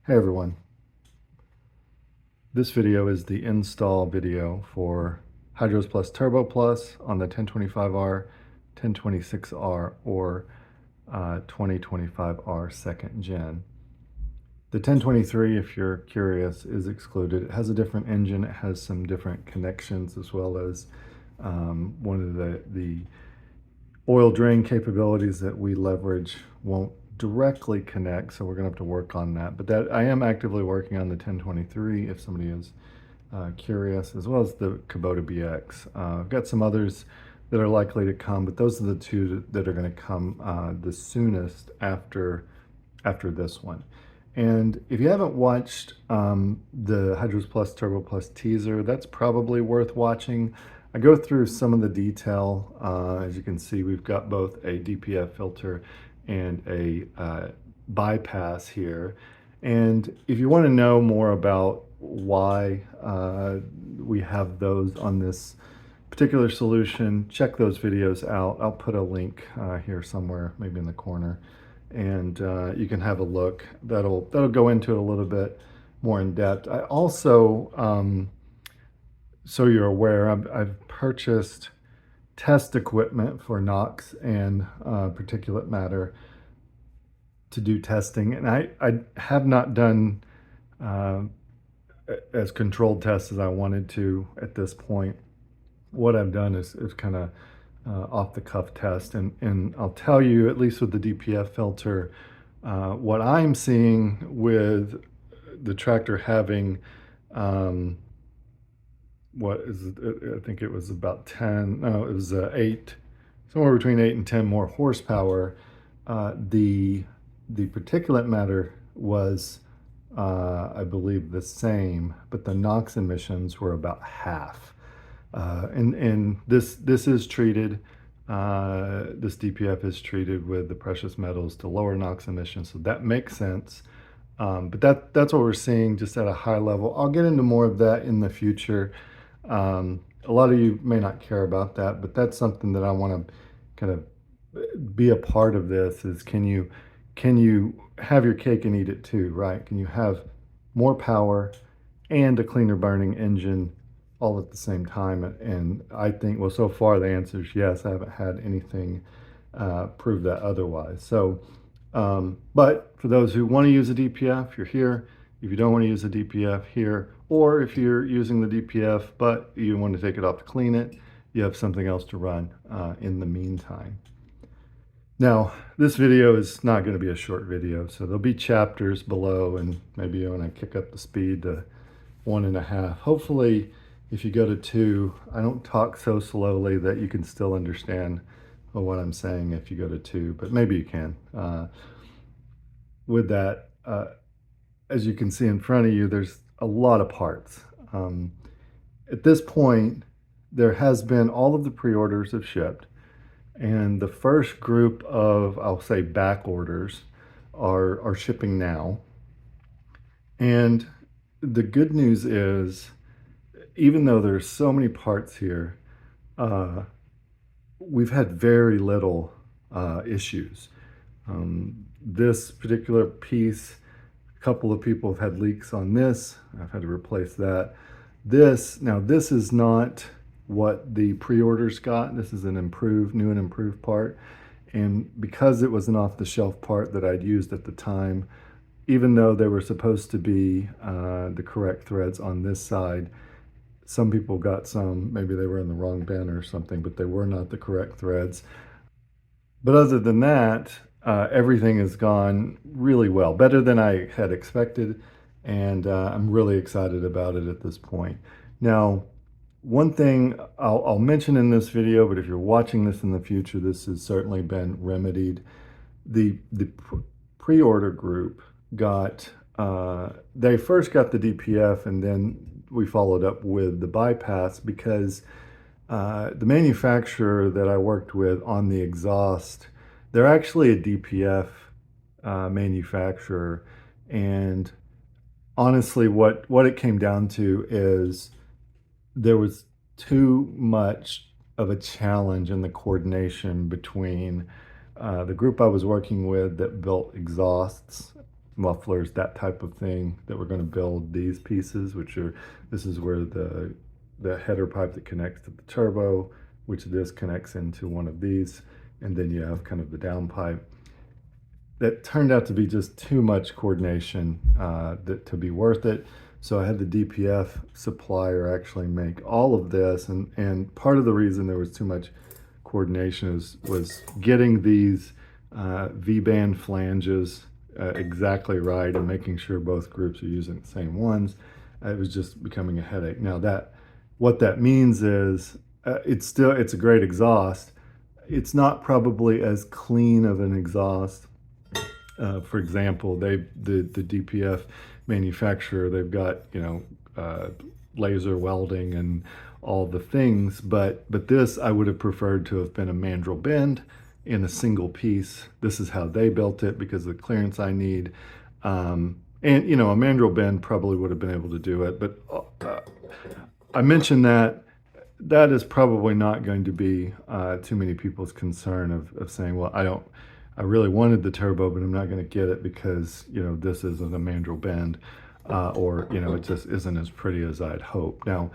Hey everyone, this video is the install video for HydrosPlus Turbo Plus on the 1025R, 1026R, or 2025R second gen. The 1023, if you're curious, is excluded. It has a different engine, it has some different connections, as well as one of the oil drain capabilities that we leverage won't directly connect, so we're gonna have to work on that. But that I am actively working on the 1023 if somebody is curious, as well as the Kubota BX. I've got some others that are likely to come, but those are the two that are going to come the soonest after this one. And if you haven't watched the HydrosPlus Turbo Plus teaser, that's probably worth watching. I go through some of the detail. As you can see, we've got both a DPF filter and a bypass here. And if you want to know more about why we have those on this particular solution, check those videos out. I'll put a link here somewhere, maybe in the corner, and you can have a look. That'll go into it a little bit more in depth. I also, so you're aware, I've purchased test equipment for NOx and particulate matter to do testing, and I have not done as controlled tests as I wanted to at this point. What I've done is kind of off the cuff test, and I'll tell you, at least with the DPF filter, what I'm seeing with the tractor having what is it? I think it was about 10, no, it was 8, somewhere between 8 and 10 more horsepower. The particulate matter was I believe the same, but the NOx emissions were about half. And this is treated, this DPF is treated with the precious metals to lower NOx emissions, so that makes sense. But that's what we're seeing just at a high level. I'll get into more of that in the future. A lot of you may not care about that, but that's something that I want to kind of be a part of. This is, can you have your cake and eat it too, right? Can you have more power and a cleaner burning engine all at the same time? And I think, well, so far the answer is yes. I haven't had anything prove that otherwise. So, but for those who want to use a DPF, you're here. If you don't want to use a DPF, here. Or if you're using the DPF, but you want to take it off to clean it, you have something else to run in the meantime. Now, this video is not going to be a short video, so there'll be chapters below, and maybe when I kick up the speed to 1.5. Hopefully, if you go to 2, I don't talk so slowly that you can still understand what I'm saying if you go to 2, but maybe you can. With that, as you can see in front of you, there's a lot of parts. At this point, there has been, all of the pre-orders have shipped, and the first group of, I'll say, back orders are shipping now. And the good news is, even though there's so many parts here, we've had very little issues. This particular piece, a couple of people have had leaks on this. I've had to replace that. Now this is not what the pre-orders got. This is an new and improved part. And because it was an off-the-shelf part that I'd used at the time, even though they were supposed to be the correct threads on this side, some people got some, maybe they were in the wrong bin or something, but they were not the correct threads. But other than that, everything has gone really well, better than I had expected, and I'm really excited about it at this point. Now, one thing I'll mention in this video, but if you're watching this in the future, this has certainly been remedied. The pre-order group got, they first got the DPF, and then we followed up with the bypass, because the manufacturer that I worked with on the exhaust, they're actually a DPF manufacturer, and honestly, what it came down to is there was too much of a challenge in the coordination between the group I was working with that built exhausts mufflers, that type of thing, that we're going to build these pieces, this is where the header pipe that connects to the turbo, which this connects into one of these, and then you have kind of the down pipe. That turned out to be just too much coordination to be worth it. So I had the DPF supplier actually make all of this, and part of the reason there was too much coordination was getting these V-band flanges exactly right and making sure both groups are using the same ones. It was just becoming a headache. Now what that means is it's a great exhaust. It's not probably as clean of an exhaust. For example, the DPF manufacturer, they've got, laser welding and all the things, but this I would have preferred to have been a mandrel bend in a single piece. This is how they built it because of the clearance I need. And a mandrel bend probably would have been able to do it, but I mentioned that is probably not going to be too many people's concern of saying, well, I really wanted the turbo, but I'm not going to get it because, this isn't a mandrel bend, or, it just isn't as pretty as I'd hoped. Now,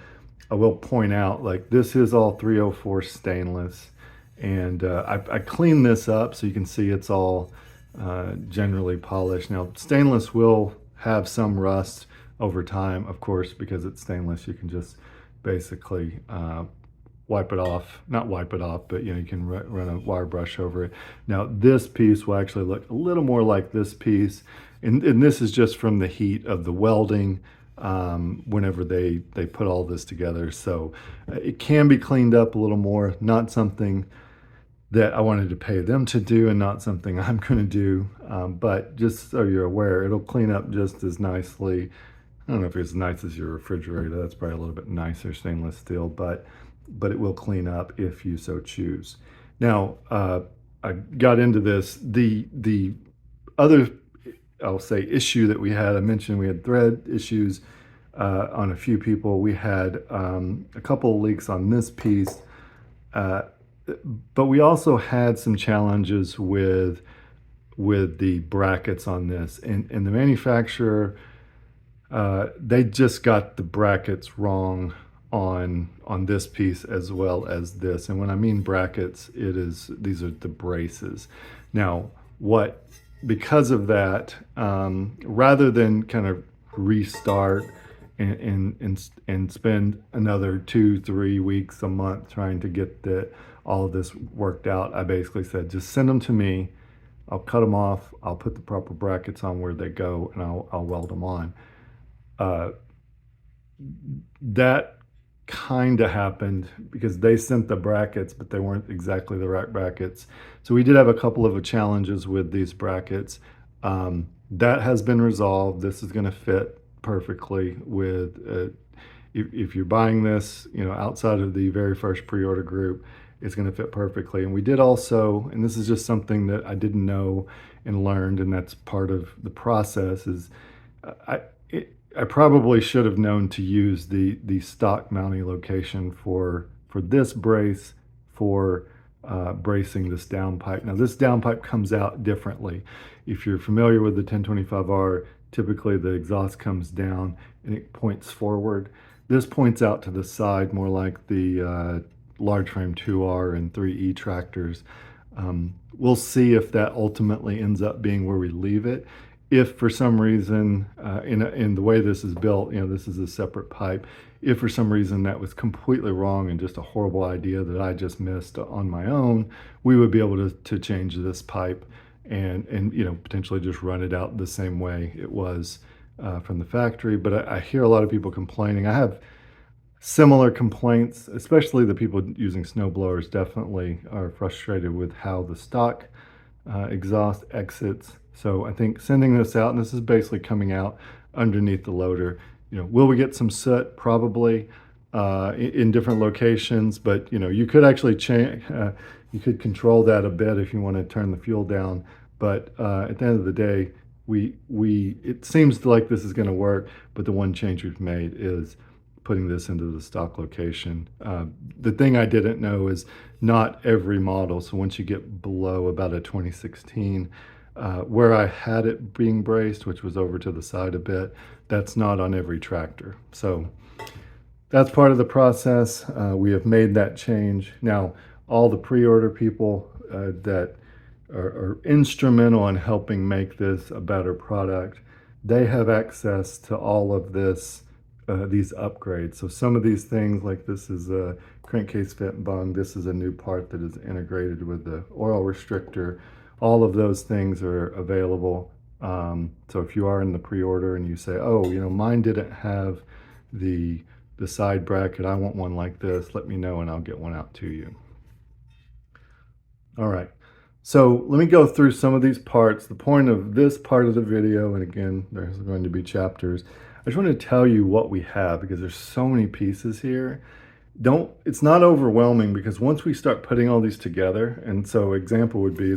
I will point out, like, this is all 304 stainless, and I cleaned this up so you can see it's all generally polished. Now, stainless will have some rust over time, of course, because it's stainless. You can just basically wipe it off, not wipe it off, but you can run a wire brush over it. Now this piece will actually look a little more like this piece, and this is just from the heat of the welding whenever they put all this together. So it can be cleaned up a little more, not something that I wanted to pay them to do and not something I'm going to do, but just so you're aware, it'll clean up just as nicely. I don't know if it's as nice as your refrigerator. That's probably a little bit nicer stainless steel, but it will clean up if you so choose. Now, I got into this. The other, I'll say, issue that we had, I mentioned we had thread issues on a few people. We had a couple of leaks on this piece, but we also had some challenges with the brackets on this, and the manufacturer, they just got the brackets wrong on this piece as well as this. And when I mean brackets, these are the braces. Now, because of that, rather than kind of restart and spend another 2-3 weeks, a month trying to get all of this worked out, I basically said, just send them to me. I'll cut them off. I'll put the proper brackets on where they go, and I'll weld them on. That kind of happened because they sent the brackets, but they weren't exactly the right brackets. So we did have a couple of challenges with these brackets. That has been resolved. This is going to fit perfectly with, if you're buying this, outside of the very first pre-order group, it's going to fit perfectly. And we did also, and this is just something that I didn't know and learned, and that's part of the process, is I probably should have known to use the stock mounting location for this brace for bracing this downpipe. Now this downpipe comes out differently. If you're familiar with the 1025R, typically the exhaust comes down and it points forward. This points out to the side, more like the large frame 2R and 3E tractors. We'll see if that ultimately ends up being where we leave it. If for some reason, in the way this is built, this is a separate pipe. If for some reason that was completely wrong and just a horrible idea that I just missed on my own, we would be able to change this pipe and potentially just run it out the same way it was from the factory. But I hear a lot of people complaining. I have similar complaints, especially the people using snow blowers definitely are frustrated with how the stock exhaust exits. So I think sending this out, and this is basically coming out underneath the loader, will we get some soot? Probably in different locations, but you could actually change, you could control that a bit if you want to turn the fuel down. But at the end of the day, it seems like this is going to work, but the one change we've made is putting this into the stock location. The thing I didn't know is not every model, so once you get below about a 2016, Where I had it being braced, which was over to the side a bit, that's not on every tractor. So that's part of the process. We have made that change. Now, all the pre-order people that are instrumental in helping make this a better product, they have access to all of this, these upgrades. So some of these things, like this is a crankcase fit and bung, this is a new part that is integrated with the oil restrictor. All of those things are available. So if you are in the pre-order and you say, oh, you know, mine didn't have the side bracket, I want one like this, let me know and I'll get one out to you. All right, so let me go through some of these parts. The point of this part of the video, and again, there's going to be chapters, I just want to tell you what we have because there's so many pieces here. It's not overwhelming because once we start putting all these together, and so example would be,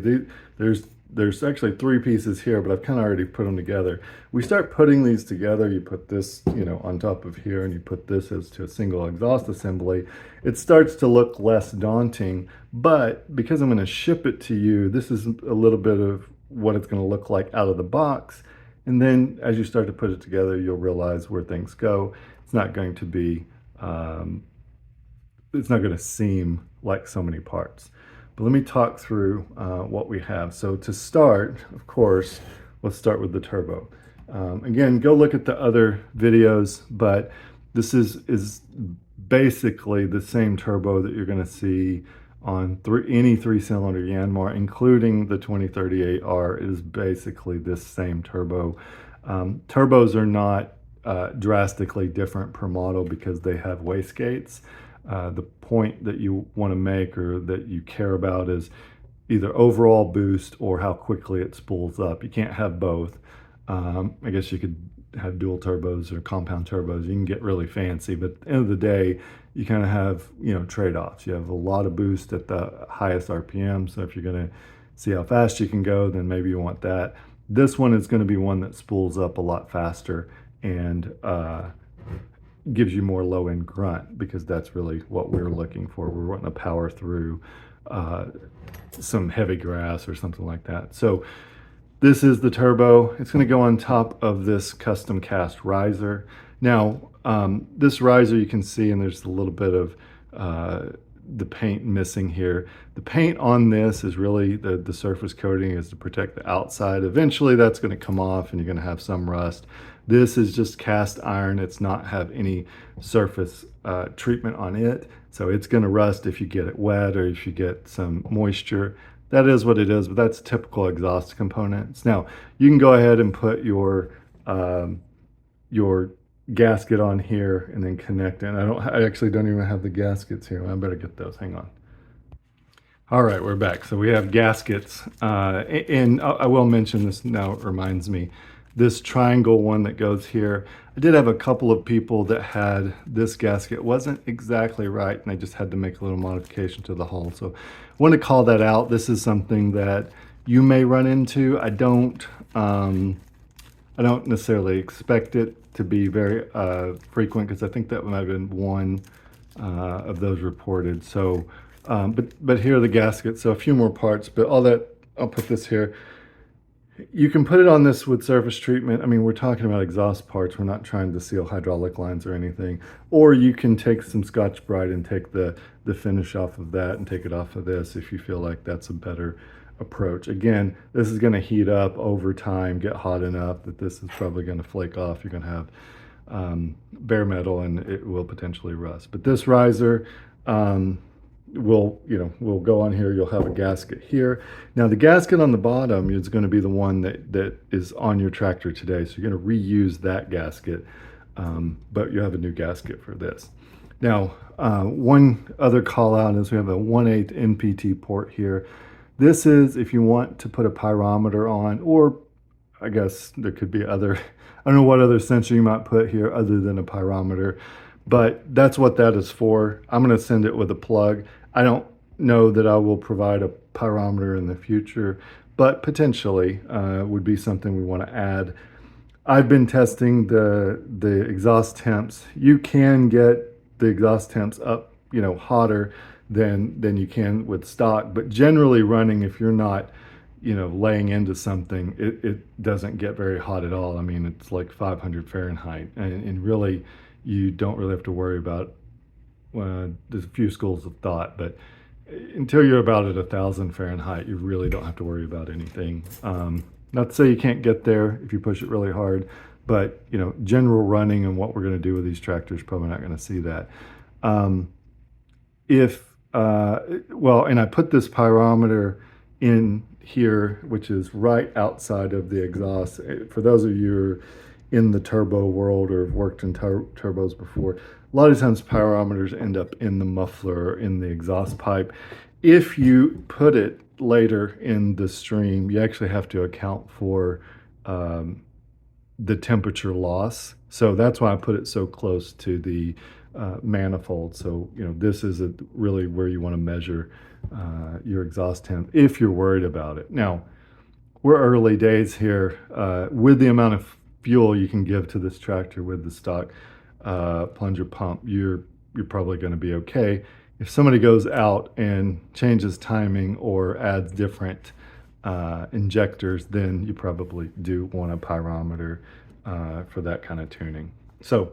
there's actually 3 pieces here, but I've kind of already put them together. We start putting these together, you put this, you know, on top of here, and you put this as to a single exhaust assembly. It starts to look less daunting, but because I'm going to ship it to you, this is a little bit of what it's going to look like out of the box. And then as you start to put it together, you'll realize where things go. It's not going to be, it's not going to seem like so many parts. But let me talk through what we have. So to start, of course, let's start with the turbo. Again, go look at the other videos, but this is basically the same turbo that you're going to see on any 3-cylinder Yanmar, including the 2038R. It is basically this same turbo. Turbos are not drastically different per model because they have wastegates. The point that you want to make or that you care about is either overall boost or how quickly it spools up. You can't have both. I guess you could have dual turbos or compound turbos. You can get really fancy, but at the end of the day, you kind of have, you know, trade-offs. You have a lot of boost at the highest RPM, so if you're going to see how fast you can go, then maybe you want that. This one is going to be one that spools up a lot faster and gives you more low-end grunt, because that's really what we're looking for. We're wanting to power through some heavy grass or something like that. So this is the turbo. It's going to go on top of this custom cast riser. Now, this riser you can see, and there's a little bit of the paint missing here. The paint on this is really, the surface coating is to protect the outside. Eventually that's going to come off and you're going to have some rust. This is just cast iron. It's not have any surface treatment on it. So it's going to rust if you get it wet or if you get some moisture. That is what it is, but that's typical exhaust components. Now, you can go ahead and put your gasket on here and then connect it. I actually don't even have the gaskets here. I better get those. Hang on. All right, we're back. So we have gaskets, and I will mention this now. It reminds me, this triangle one that goes here. I did have a couple of people that had this gasket. It wasn't exactly right, and I just had to make a little modification to the hull. So I want to call that out. This is something that you may run into. I don't necessarily expect it to be very frequent, because I think that might have been one of those reported. So, but here are the gaskets. So a few more parts, but all that, I'll put this here. You can put it on this with surface treatment. I mean, we're talking about exhaust parts. We're not trying to seal hydraulic lines or anything. Or you can take some Scotch-Brite and take the finish off of that and take it off of this if you feel like that's a better approach. Again, this is going to heat up over time, get hot enough that this is probably going to flake off. You're going to have bare metal and it will potentially rust. But this riser will go on here. You'll have a gasket here. Now the gasket on the bottom is going to be the one that is on your tractor today. So you're going to reuse that gasket, but you have a new gasket for this. Now, one other call out is we have a 1/8 NPT port here. This is if you want to put a pyrometer on, or I guess there could be other, I don't know what other sensor you might put here other than a pyrometer, but that's what that is for. I'm going to send it with a plug. I don't know that I will provide a pyrometer in the future, but potentially would be something we want to add. I've been testing the exhaust temps. You can get the exhaust temps up, hotter than you can with stock, but generally running, if you're not laying into something, it doesn't get very hot at all. I mean, it's like 500 Fahrenheit, and really, you don't really have to worry about. There's a few schools of thought, but until you're about at 1,000 Fahrenheit, you really don't have to worry about anything. Not to say you can't get there if you push it really hard, but general running and what we're going to do with these tractors, probably not going to see that. And I put this pyrometer in here, which is right outside of the exhaust. For those of you who are in the turbo world or have worked in turbos before, a lot of times pyrometers end up in the muffler or in the exhaust pipe. If you put it later in the stream, you actually have to account for the temperature loss. So that's why I put it so close to the manifold. So this is really where you want to measure your exhaust temp if you're worried about it. Now, we're early days here. With the amount of fuel you can give to this tractor with the stock plunger pump, you're probably going to be okay. If somebody goes out and changes timing or adds different injectors, then you probably do want a pyrometer for that kind of tuning. So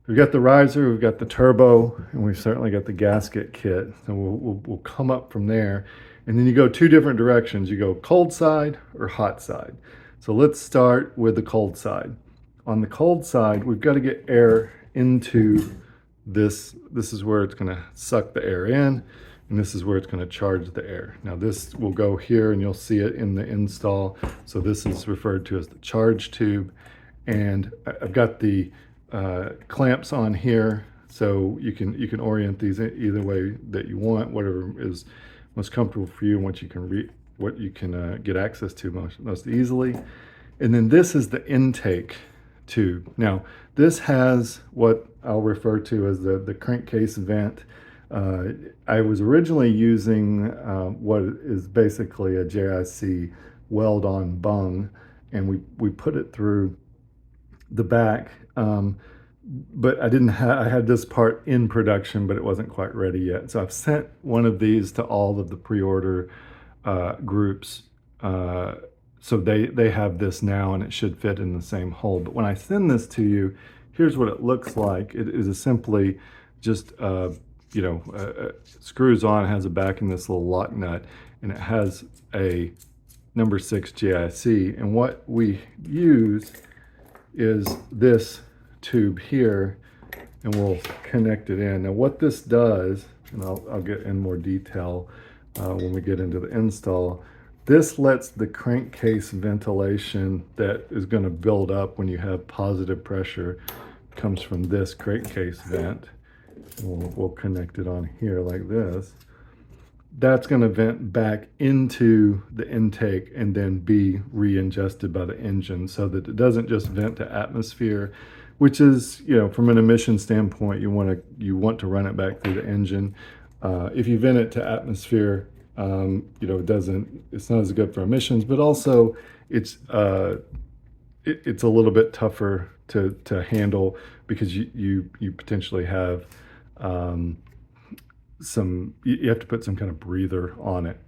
we've got the riser, we've got the turbo, and we've certainly got the gasket kit. So we'll come up from there. And then you go two different directions. You go cold side or hot side. So let's start with the cold side. On the cold side, we've got to get air into this. This is where it's going to suck the air in, and this is where it's going to charge the air. Now this will go here, and you'll see it in the install. So this is referred to as the charge tube. And I've got the clamps on here, so you can orient these either way that you want, whatever is most comfortable for you and what you can get access to most easily. And then this is the intake tube. Now this has what I'll refer to as the crankcase vent. I was originally using what is basically a JIC weld-on bung, and we put it through the back, but I had this part in production, but it wasn't quite ready yet. So I've sent one of these to all of the pre-order groups, so they have this now, and it should fit in the same hole. But when I send this to you, here's what it looks like. It is simply just screws on, has a back in this little lock nut, and it has a number 6 JIC. And what we use is this tube here, and we'll connect it in. Now what this does, and I'll get in more detail when we get into the install, this lets the crankcase ventilation that is going to build up when you have positive pressure, comes from this crankcase vent. We'll connect it on here like this. That's going to vent back into the intake and then be re-ingested by the engine, so that it doesn't just vent to atmosphere, which is, from an emission standpoint, you want to run it back through the engine. If you vent it to atmosphere, it's not as good for emissions, but also it's a little bit tougher to handle, because you potentially have you have to put some kind of breather on it,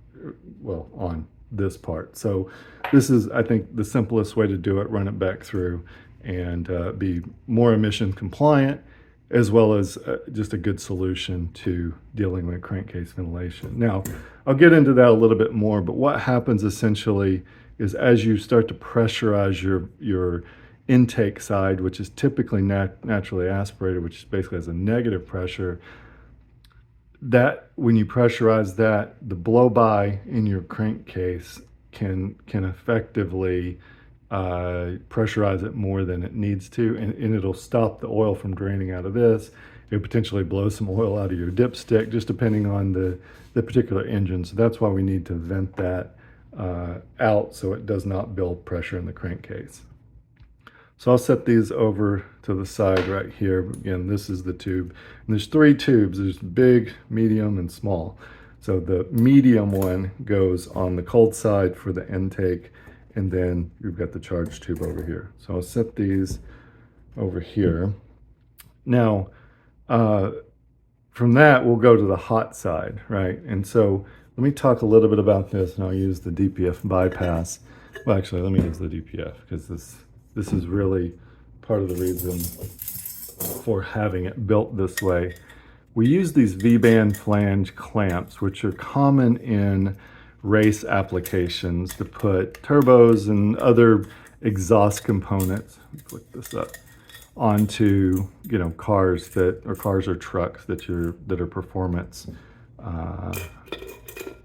on this part. So this is, I think, the simplest way to do it: run it back through and be more emission compliant, as well as just a good solution to dealing with crankcase ventilation. Now, I'll get into that a little bit more, but what happens essentially is, as you start to pressurize your intake side, which is typically naturally aspirated, which basically has a negative pressure, that when you pressurize that, the blow-by in your crankcase can effectively pressurize it more than it needs to, and it'll stop the oil from draining out of this. It'll potentially blow some oil out of your dipstick, just depending on the particular engine. So that's why we need to vent that out, so it does not build pressure in the crankcase. So I'll set these over to the side right here. Again, this is the tube. And there's 3 tubes. There's big, medium, and small. So the medium one goes on the cold side for the intake, and then you've got the charge tube over here. So I'll set these over here. Now, from that, we'll go to the hot side, right? And so let me talk a little bit about this, and I'll use the DPF bypass. Well, actually, let me use the DPF because this is really part of the reason for having it built this way. We use these V-band flange clamps, which are common in race applications to put turbos and other exhaust components. Let me click this up onto cars or trucks that are performance,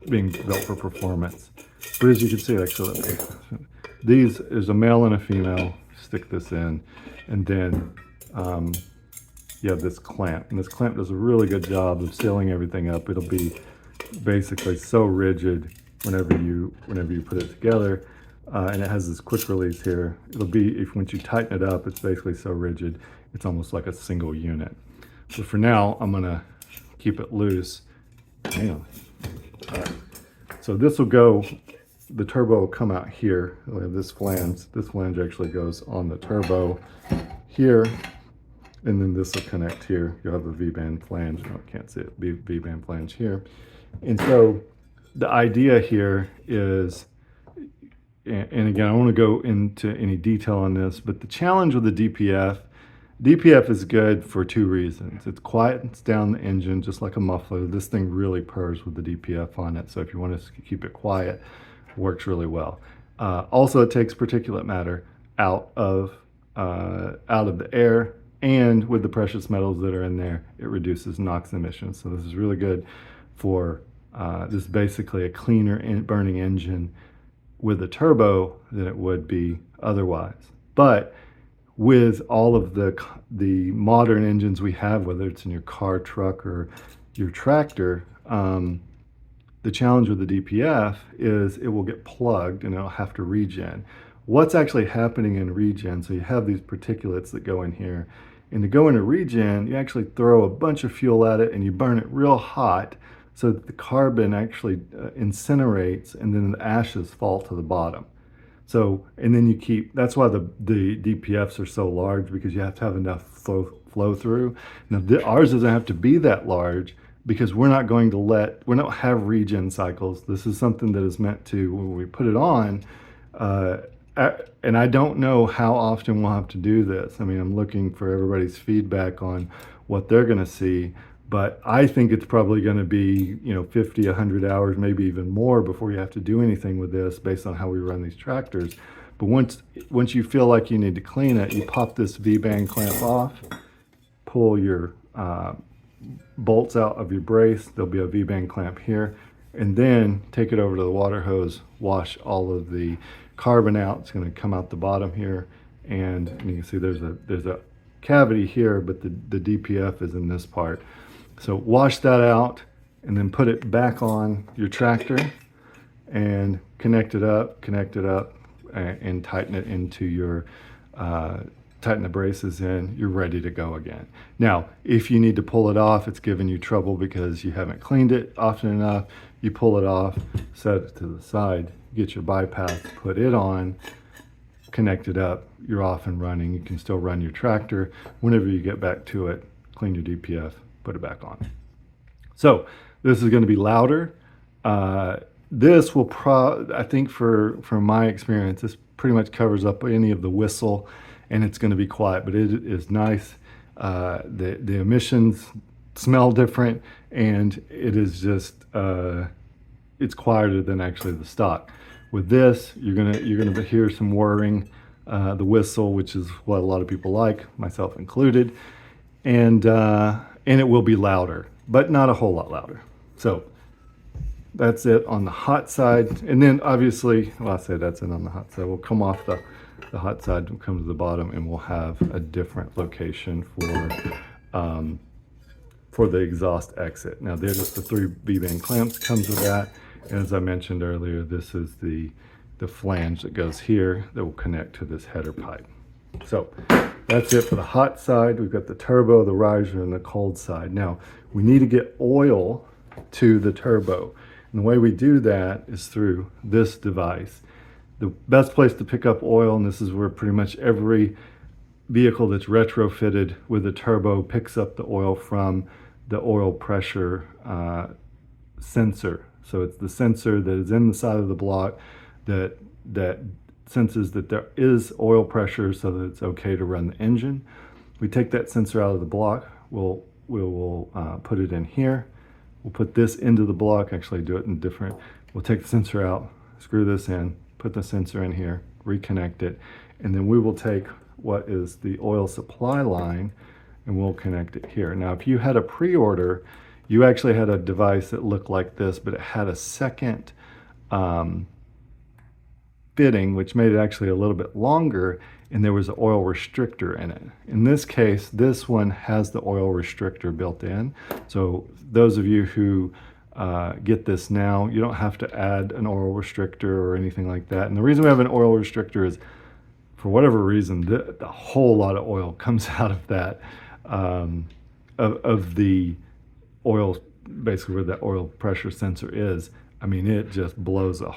being built for performance. But as you can see, actually, these is a male and a female. Stick this in, and then you have this clamp, and this clamp does a really good job of sealing everything up. It'll be basically so rigid whenever you put it together. And it has this quick release here. It'll be, once you tighten it up, it's basically so rigid, it's almost like a single unit. So for now, I'm gonna keep it loose. Hang on. All right. So this will go, the turbo will come out here. We'll have this flange. This flange actually goes on the turbo here, and then this will connect here. You'll have a V-band flange. No, I can't see it. V-band flange here. And so the idea here is, and again, I don't want to go into any detail on this, but the challenge with the DPF is good for two reasons. It quiets down the engine just like a muffler. This thing really purrs with the DPF on it. So if you want to keep it quiet, it works really well. Also, it takes particulate matter out of the air, and with the precious metals that are in there, it reduces NOx emissions. So this is really good for, this is basically a cleaner burning engine with a turbo than it would be otherwise. But with all of the modern engines we have, whether it's in your car, truck, or your tractor, the challenge with the DPF is it will get plugged and it'll have to regen. What's actually happening in regen, so you have these particulates that go in here, and to go into regen, you actually throw a bunch of fuel at it and you burn it real hot so that the carbon actually incinerates, and then the ashes fall to the bottom. So, and then that's why the DPFs are so large, because you have to have enough flow through. Now, ours doesn't have to be that large because we don't have regen cycles. This is something that is meant to, when we put it on, and I don't know how often we'll have to do this. I mean, I'm looking for everybody's feedback on what they're gonna see, but I think it's probably gonna be, 50, 100 hours, maybe even more before you have to do anything with this based on how we run these tractors. But once you feel like you need to clean it, you pop this V-band clamp off, pull your bolts out of your brace. There'll be a V-band clamp here, and then take it over to the water hose, wash all of the carbon out. It's going to come out the bottom here, and you can see there's a cavity here, but the DPF is in this part. So wash that out, and then put it back on your tractor and connect it up, and tighten it into your tighten the braces in. You're ready to go again. Now, if you need to pull it off, it's giving you trouble because you haven't cleaned it often enough, you pull it off, set it to the side, get your bypass, put it on, connect it up, you're off and running. You can still run your tractor. Whenever you get back to it, clean your DPF, put it back on. So this is going to be louder. This will I think from my experience, this pretty much covers up any of the whistle, and it's going to be quiet, but it is nice. The emissions smell different, and it is just it's quieter than actually the stock. With this, you're gonna hear some whirring, the whistle, which is what a lot of people like, myself included, and it will be louder, but not a whole lot louder. So that's it on the hot side. And then obviously, well, I say that's it on the hot side. We'll come off the hot side, we'll come to the bottom, and we'll have a different location for the exhaust exit. Now there's just the 3 V-band clamps comes with that. And as I mentioned earlier, this is the flange that goes here that will connect to this header pipe. So that's it for the hot side. We've got the turbo, the riser, and the cold side. Now we need to get oil to the turbo. And the way we do that is through this device. The best place to pick up oil, and this is where pretty much every vehicle that's retrofitted with a turbo picks up the oil from, the oil pressure sensor. So it's the sensor that is in the side of the block that senses that there is oil pressure so that it's okay to run the engine. We take that sensor out of the block. We'll put it in here. We'll put this into the block, actually do it in different. We'll take the sensor out, screw this in, put the sensor in here, reconnect it, and then we will take what is the oil supply line and we'll connect it here. Now, if you had a pre-order, you actually had a device that looked like this, but it had a second fitting, which made it actually a little bit longer, and there was an oil restrictor in it. In this case, this one has the oil restrictor built in. So those of you who get this now, you don't have to add an oil restrictor or anything like that. And the reason we have an oil restrictor is, for whatever reason, a whole lot of oil comes out of that, of the oil, basically where the oil pressure sensor is. I mean, it just blows an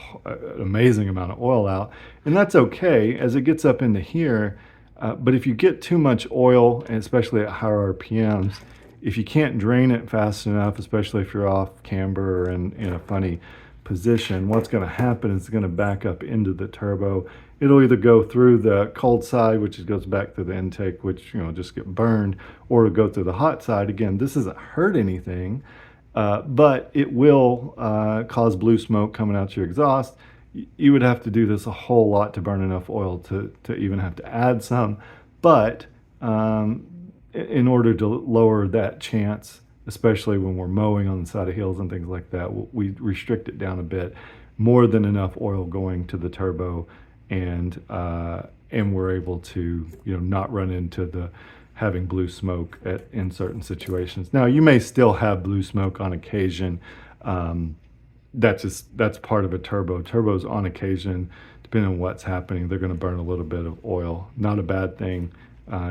amazing amount of oil out, and that's okay as it gets up into here. But if you get too much oil, and especially at higher RPMs, if you can't drain it fast enough, especially if you're off camber or in a funny position, what's going to happen is it's going to back up into the turbo. It'll either go through the cold side, which goes back to the intake, which just get burned, or it'll go through the hot side. Again, this doesn't hurt anything. But it will cause blue smoke coming out your exhaust. You would have to do this a whole lot to burn enough oil to even have to add some. But in order to lower that chance, especially when we're mowing on the side of hills and things like that, we restrict it down a bit, more than enough oil going to the turbo, and we're able to not run into the having blue smoke in certain situations. Now, you may still have blue smoke on occasion. That's part of a turbo. Turbos on occasion, depending on what's happening, they're going to burn a little bit of oil. Not a bad thing,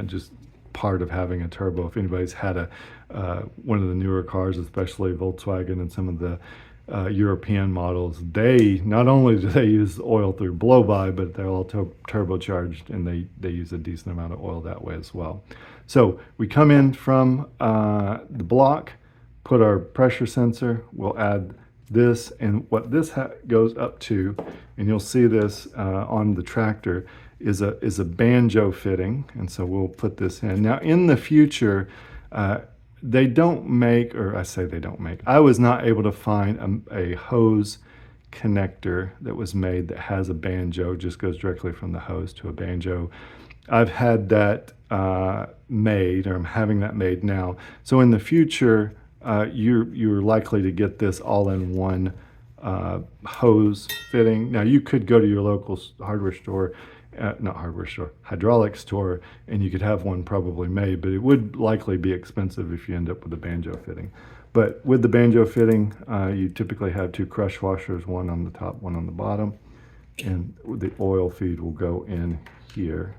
just part of having a turbo. If anybody's had one of the newer cars, especially Volkswagen and some of the European models, they not only do they use oil through blow-by, but they're all turbocharged, and they use a decent amount of oil that way as well. So we come in from the block, put our pressure sensor, we'll add this, and what this goes up to, and you'll see this on the tractor, is a banjo fitting, and so we'll put this in. Now, in the future, they don't make, or I say they don't make, I was not able to find a hose connector that was made that has a banjo, just goes directly from the hose to a banjo. I've had that made, or I'm having that made now. So in the future, you're likely to get this all in one hose fitting. Now, you could go to your local hardware store, hydraulic store, and you could have one probably made, but it would likely be expensive if you end up with a banjo fitting. But with the banjo fitting, you typically have two crush washers, one on the top, one on the bottom, and the oil feed will go in here.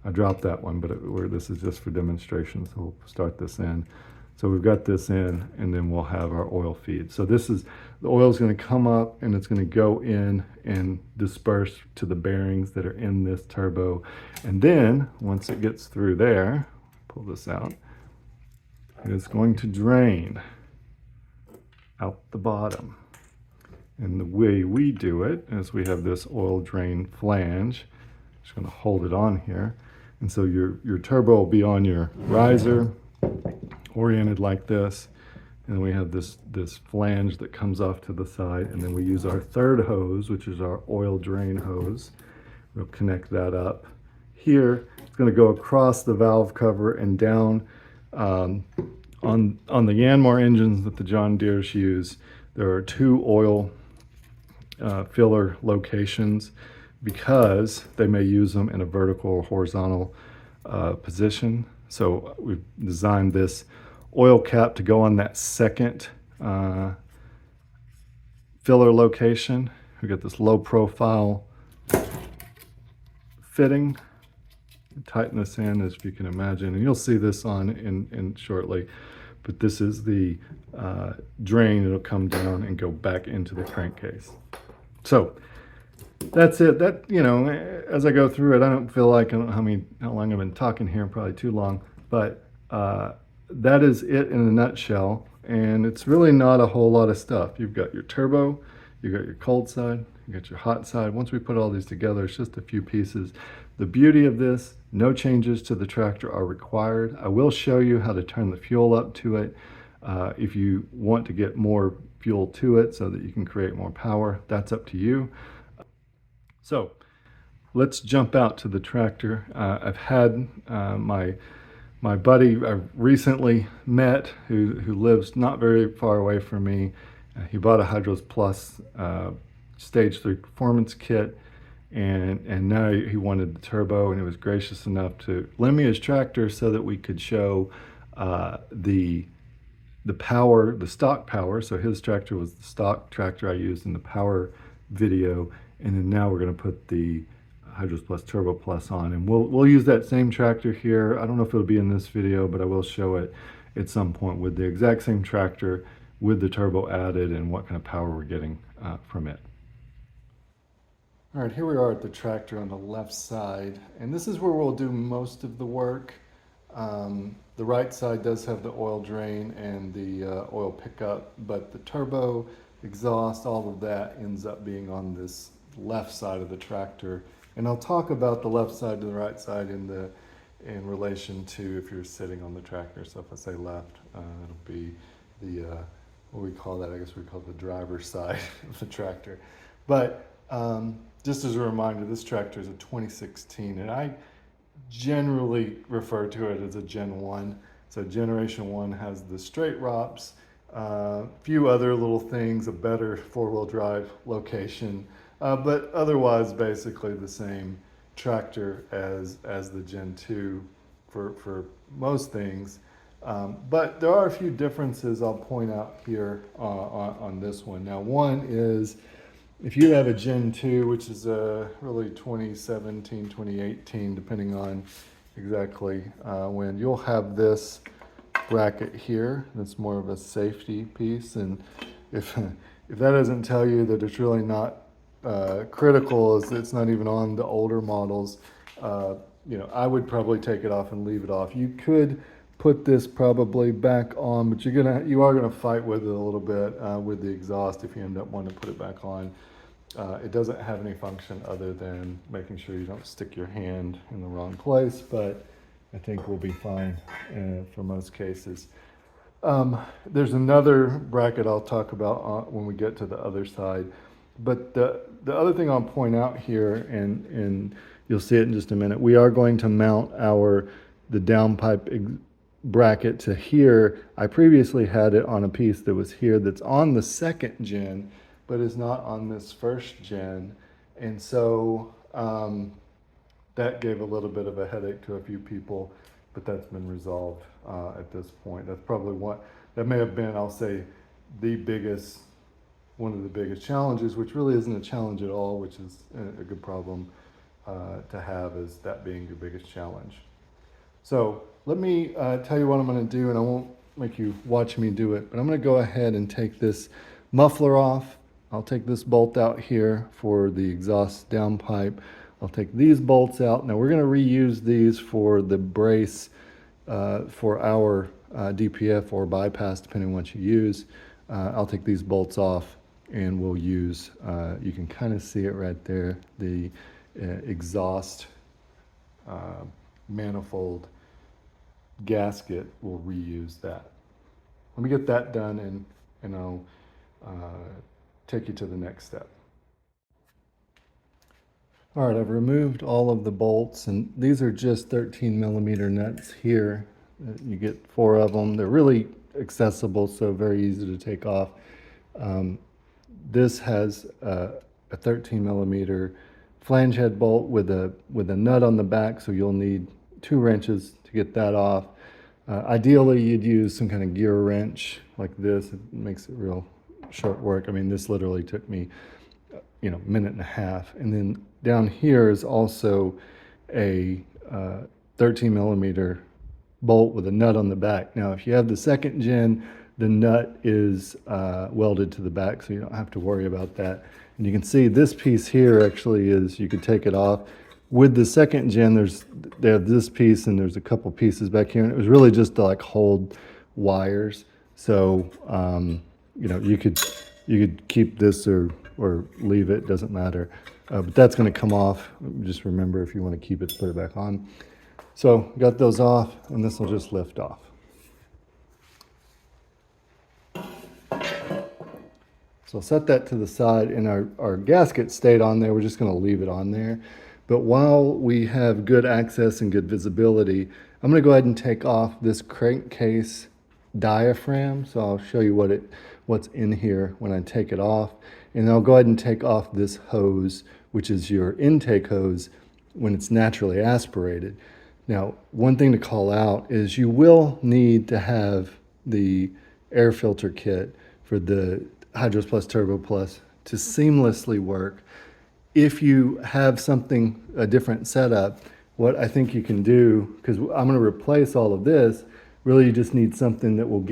I dropped that one, but this is just for demonstration, so we'll start this in. So we've got this in, and then we'll have our oil feed. So the oil is going to come up, and it's going to go in and disperse to the bearings that are in this turbo. And then once it gets through there, pull this out, it's going to drain out the bottom. And the way we do it is we have this oil drain flange. Just going to hold it on here. And so your turbo will be on your riser, oriented like this, and we have this flange that comes off to the side, and then we use our third hose, which is our oil drain hose. We'll connect that up here. It's going to go across the valve cover and down. On the Yanmar engines that the John Deeres use, there are two oil filler locations, because they may use them in a vertical or horizontal position. So we've designed this oil cap to go on that second filler location. We got this low profile fitting. Tighten this in, as you can imagine, and you'll see this on in shortly. But this is the drain. It'll come down and go back into the crankcase. So that's it. That, as I go through it, I don't feel like, I don't know how long I've been talking here, probably too long, but that is it in a nutshell. And it's really not a whole lot of stuff. You've got your turbo, you've got your cold side, you got your hot side. Once we put all these together, it's just a few pieces. The beauty of this, no changes to the tractor are required. I will show you how to turn the fuel up to it if you want to get more fuel to it so that you can create more power. That's up to you. So let's jump out to the tractor. I've had my buddy I recently met who lives not very far away from me. He bought a HydrosPlus Stage 3 Performance Kit, and now he wanted the turbo, and he was gracious enough to lend me his tractor so that we could show the power, the stock power. So his tractor was the stock tractor I used in the power video, and then now we're going to put the HydrosPlus Turbo Plus on, and we'll use that same tractor here. I don't know if it'll be in this video, but I will show it at some point with the exact same tractor with the turbo added and what kind of power we're getting from it. All right, here we are at the tractor on the left side, and this is where we'll do most of the work. The right side does have the oil drain and the oil pickup, but the turbo, exhaust, all of that ends up being on this left side of the tractor. And I'll talk about the left side to the right side in relation to if you're sitting on the tractor. So if I say left, it'll be the, what we call that, I guess we call it the driver's side of the tractor. But just as a reminder, this tractor is a 2016, and I generally refer to it as a Gen 1. So Generation 1 has the straight ROPS, a few other little things, a better four-wheel drive location, but otherwise basically the same tractor as the Gen 2 for most things. But there are a few differences I'll point out here on this one. Now, one is if you have a Gen 2, which is really 2017, 2018, depending on exactly when, you'll have this bracket here. That's more of a safety piece. And if that doesn't tell you that it's really not critical, as it's not even on the older models, I would probably take it off and leave it off. You could put this probably back on, but you are gonna fight with it a little bit with the exhaust if you end up wanting to put it back on. It doesn't have any function other than making sure you don't stick your hand in the wrong place, but I think we'll be fine for most cases. There's another bracket I'll talk about when we get to the other side. But the other thing I'll point out here, and you'll see it in just a minute, we are going to mount the downpipe bracket to here. I previously had it on a piece that was here that's on the second gen, but is not on this first gen. And so that gave a little bit of a headache to a few people, but that's been resolved at this point. That's probably that may have been, I'll say, one of the biggest challenges, which really isn't a challenge at all, which is a good problem to have, is that being your biggest challenge. So let me tell you what I'm going to do, and I won't make you watch me do it, but I'm going to go ahead and take this muffler off. I'll take this bolt out here for the exhaust downpipe. I'll take these bolts out. Now we're going to reuse these for the brace for our DPF or bypass, depending on what you use. I'll take these bolts off, and we'll use, you can kind of see it right there, the exhaust manifold gasket. We'll reuse that. Let me get that done, and I'll take you to the next step. All right, I've removed all of the bolts, and these are just 13 millimeter nuts here. You get 4 of them. They're really accessible, so very easy to take off. This has a 13 millimeter flange head bolt with a nut on the back, so you'll need 2 wrenches to get that off. Ideally, you'd use some kind of gear wrench like this. It makes it real short work. I mean, this literally took me, minute and a half. And then down here is also a 13 millimeter bolt with a nut on the back. Now, if you have the second gen, the nut is welded to the back, so you don't have to worry about that. And you can see this piece here actually is, you could take it off. With the second gen, they have this piece and there's a couple pieces back here, and it was really just to like hold wires. So you could keep this or leave it, doesn't matter. But that's going to come off. Just remember, if you want to keep it, put it back on. So got those off, and this will just lift off. So I'll set that to the side, and our gasket stayed on there. We're just going to leave it on there. But while we have good access and good visibility, I'm going to go ahead and take off this crankcase diaphragm. So I'll show you what's in here when I take it off. And I'll go ahead and take off this hose, which is your intake hose when it's naturally aspirated. Now, one thing to call out is you will need to have the air filter kit for the HydrosPlus Turbo Plus to seamlessly work. If you have a different setup, what I think you can do, because I'm going to replace all of this, really you just need something that will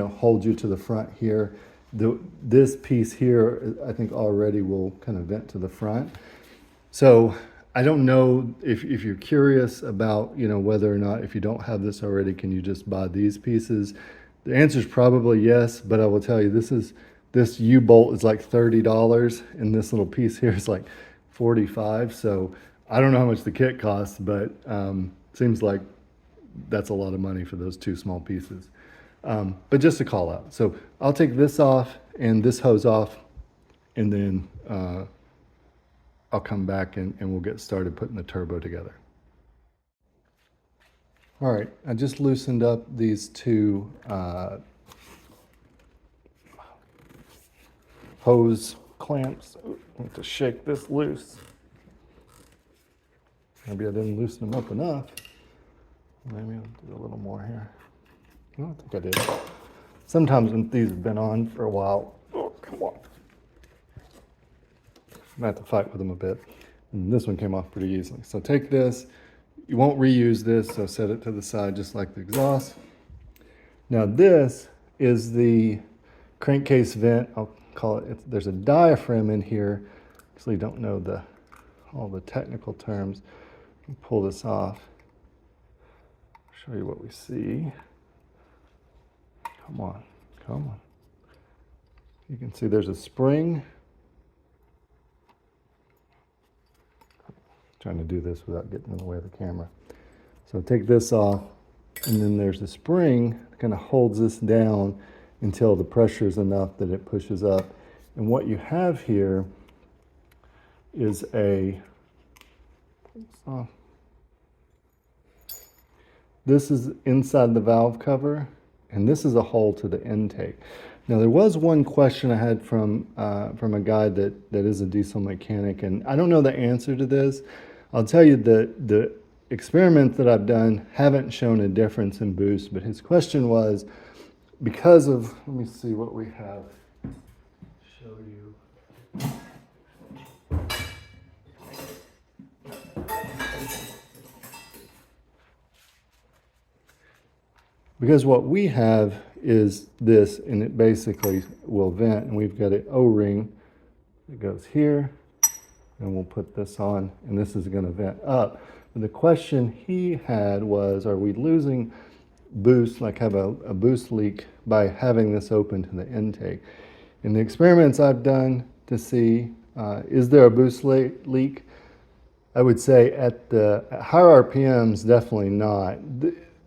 hold you to the front here. This piece here, I think already will kind of vent to the front. So I don't know if you're curious about, whether or not, if you don't have this already, can you just buy these pieces? The answer is probably yes, but I will tell you, this U-bolt is like $30, and this little piece here is like $45. So I don't know how much the kit costs, but seems like that's a lot of money for those two small pieces. But just to call out. So I'll take this off and this hose off, and then I'll come back and we'll get started putting the turbo together. All right, I just loosened up these two hose clamps. I have to shake this loose. Maybe I didn't loosen them up enough. Maybe I'll do a little more here. I don't think I did. Sometimes when these have been on for a while, oh, come on. I have to fight with them a bit. And this one came off pretty easily. So take this. You won't reuse this, so set it to the side just like the exhaust. Now this is the crankcase vent. I'll call it. There's a diaphragm in here. Actually, don't know all the technical terms. Pull this off. Show you what we see. Come on, come on. You can see there's a spring. Trying to do this without getting in the way of the camera. So take this off, and then there's a spring that kind of holds this down until the pressure is enough that it pushes up. And what you have here is this is inside the valve cover, and this is a hole to the intake. Now, there was one question I had from a guy that is a diesel mechanic, and I don't know the answer to this. I'll tell you that the experiments that I've done haven't shown a difference in boost, but his question was, because of, let me see what we have. Show you. Because what we have is this, and it basically will vent, and we've got an O-ring that goes here, and we'll put this on, and this is going to vent up. And the question he had was, are we losing boost, like have a boost leak by having this open to the intake? In the experiments I've done to see, is there a boost leak? I would say at higher RPMs, definitely not.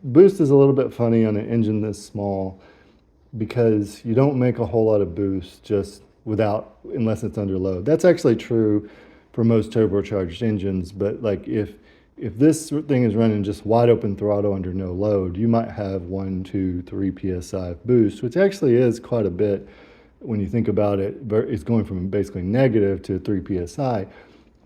Boost is a little bit funny on an engine this small because you don't make a whole lot of boost just unless it's under load. That's actually true for most turbocharged engines, but like if this thing is running just wide open throttle under no load, you might have 1, 2, 3 PSI of boost, which actually is quite a bit when you think about it. It's going from basically negative to 3 PSI.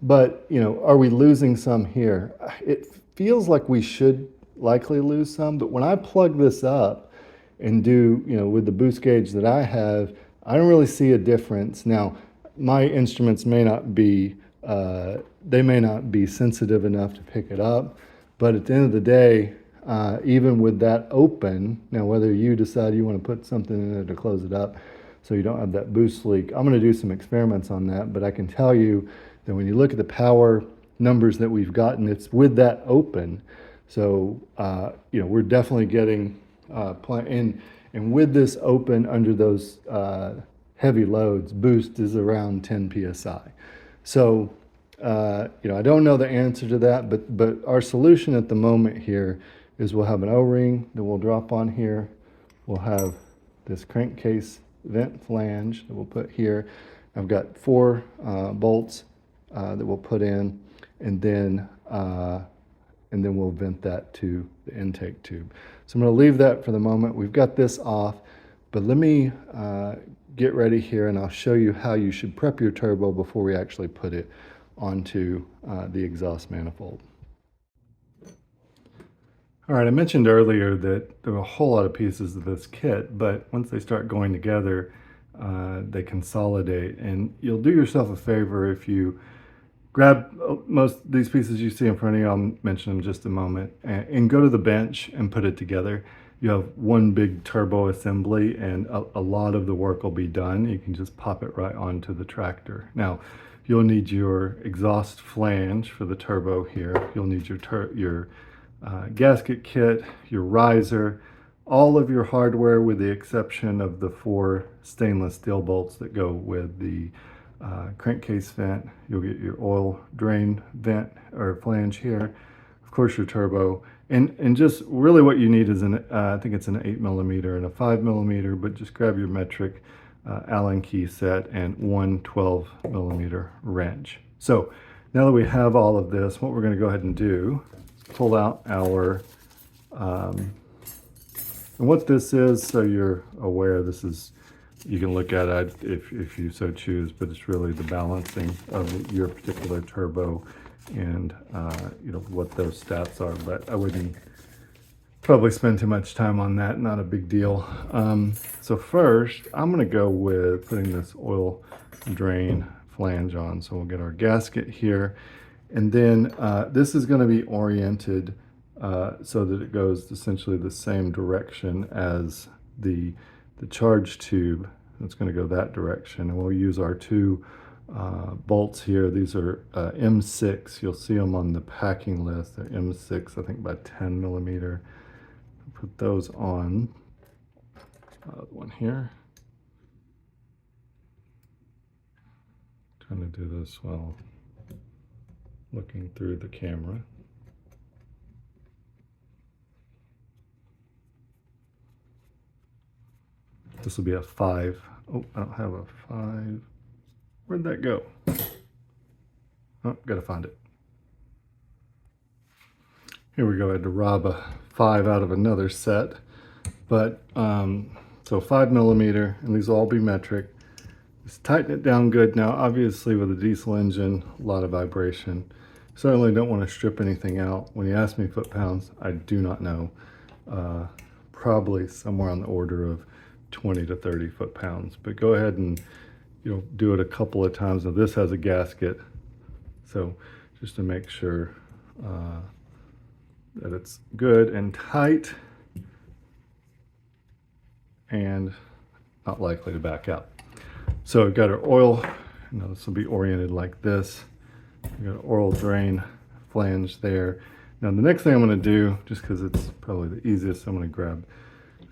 But, are we losing some here? It feels like we should likely lose some, but when I plug this up and do, with the boost gauge that I have, I don't really see a difference. Now, my instruments may not be sensitive enough to pick it up, but at the end of the day, even with that open, now whether you decide you want to put something in there to close it up so you don't have that boost leak, I'm going to do some experiments on that, but I can tell you that when you look at the power numbers that we've gotten, it's with that open. So, we're definitely getting, and with this open under those heavy loads, boost is around 10 psi. So, I don't know the answer to that, but our solution at the moment here is we'll have an O-ring that we'll drop on here. We'll have this crankcase vent flange that we'll put here. I've got 4 bolts that we'll put in, and then we'll vent that to the intake tube. So I'm going to leave that for the moment. We've got this off, but let me get ready here, and I'll show you how you should prep your turbo before we actually put it onto the exhaust manifold. All right, I mentioned earlier that there are a whole lot of pieces of this kit, but once they start going together, they consolidate, and you'll do yourself a favor if you grab most of these pieces you see in front of you. I'll mention them in just a moment, and go to the bench and put it together. You have one big turbo assembly, and a lot of the work will be done. You can just pop it right onto the tractor. Now, you'll need your exhaust flange for the turbo here. You'll need your gasket kit, your riser, all of your hardware with the exception of the 4 stainless steel bolts that go with the crankcase vent. You'll get your oil drain vent or flange here, of course your turbo, and just really what you need is I think it's an 8mm and a 5mm, but just grab your metric Allen key set and 1 12mm wrench. So now that we have all of this, what we're going to go ahead and do is pull out our and what this is, so you're aware, this is, you can look at it if you so choose, but it's really the balancing of your particular turbo and what those stats are. But I wouldn't probably spend too much time on that, not a big deal. So first, I'm going to go with putting this oil drain flange on. So we'll get our gasket here, and then this is going to be oriented so that it goes essentially the same direction as the charge tube. It's going to go that direction, and we'll use our 2 bolts here. These are M6. You'll see them on the packing list. They're M6, I think by 10mm. Put those on. The one here. Trying to do this while looking through the camera. This will be a 5. Oh, I don't have a 5. Where'd that go? Oh, gotta find it. Here we go. I had to rob a 5 out of another set. But, so 5mm, and these will all be metric. Just tighten it down good. Now, obviously with a diesel engine, a lot of vibration. Certainly don't want to strip anything out. When you ask me foot-pounds, I do not know. Probably somewhere on the order of 20 to 30 foot-pounds, but go ahead and do it a couple of times. Now this has a gasket, so just to make sure that it's good and tight and not likely to back out. So we've got our oil. Now this will be oriented like this. We've got an oil drain flange there. Now the next thing I'm going to do, just because it's probably the easiest, I'm going to grab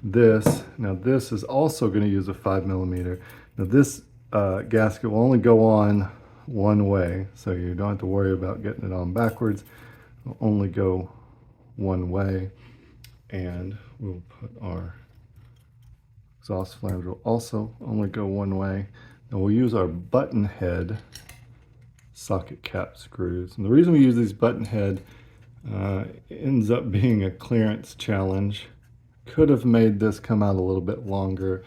this. Now this is also going to use a 5mm. Now this gasket will only go on one way, so you don't have to worry about getting it on backwards. It'll only go one way, and we'll put our exhaust flange will also only go one way. And we'll use our button head socket cap screws. And the reason we use these button head ends up being a clearance challenge. Could have made this come out a little bit longer,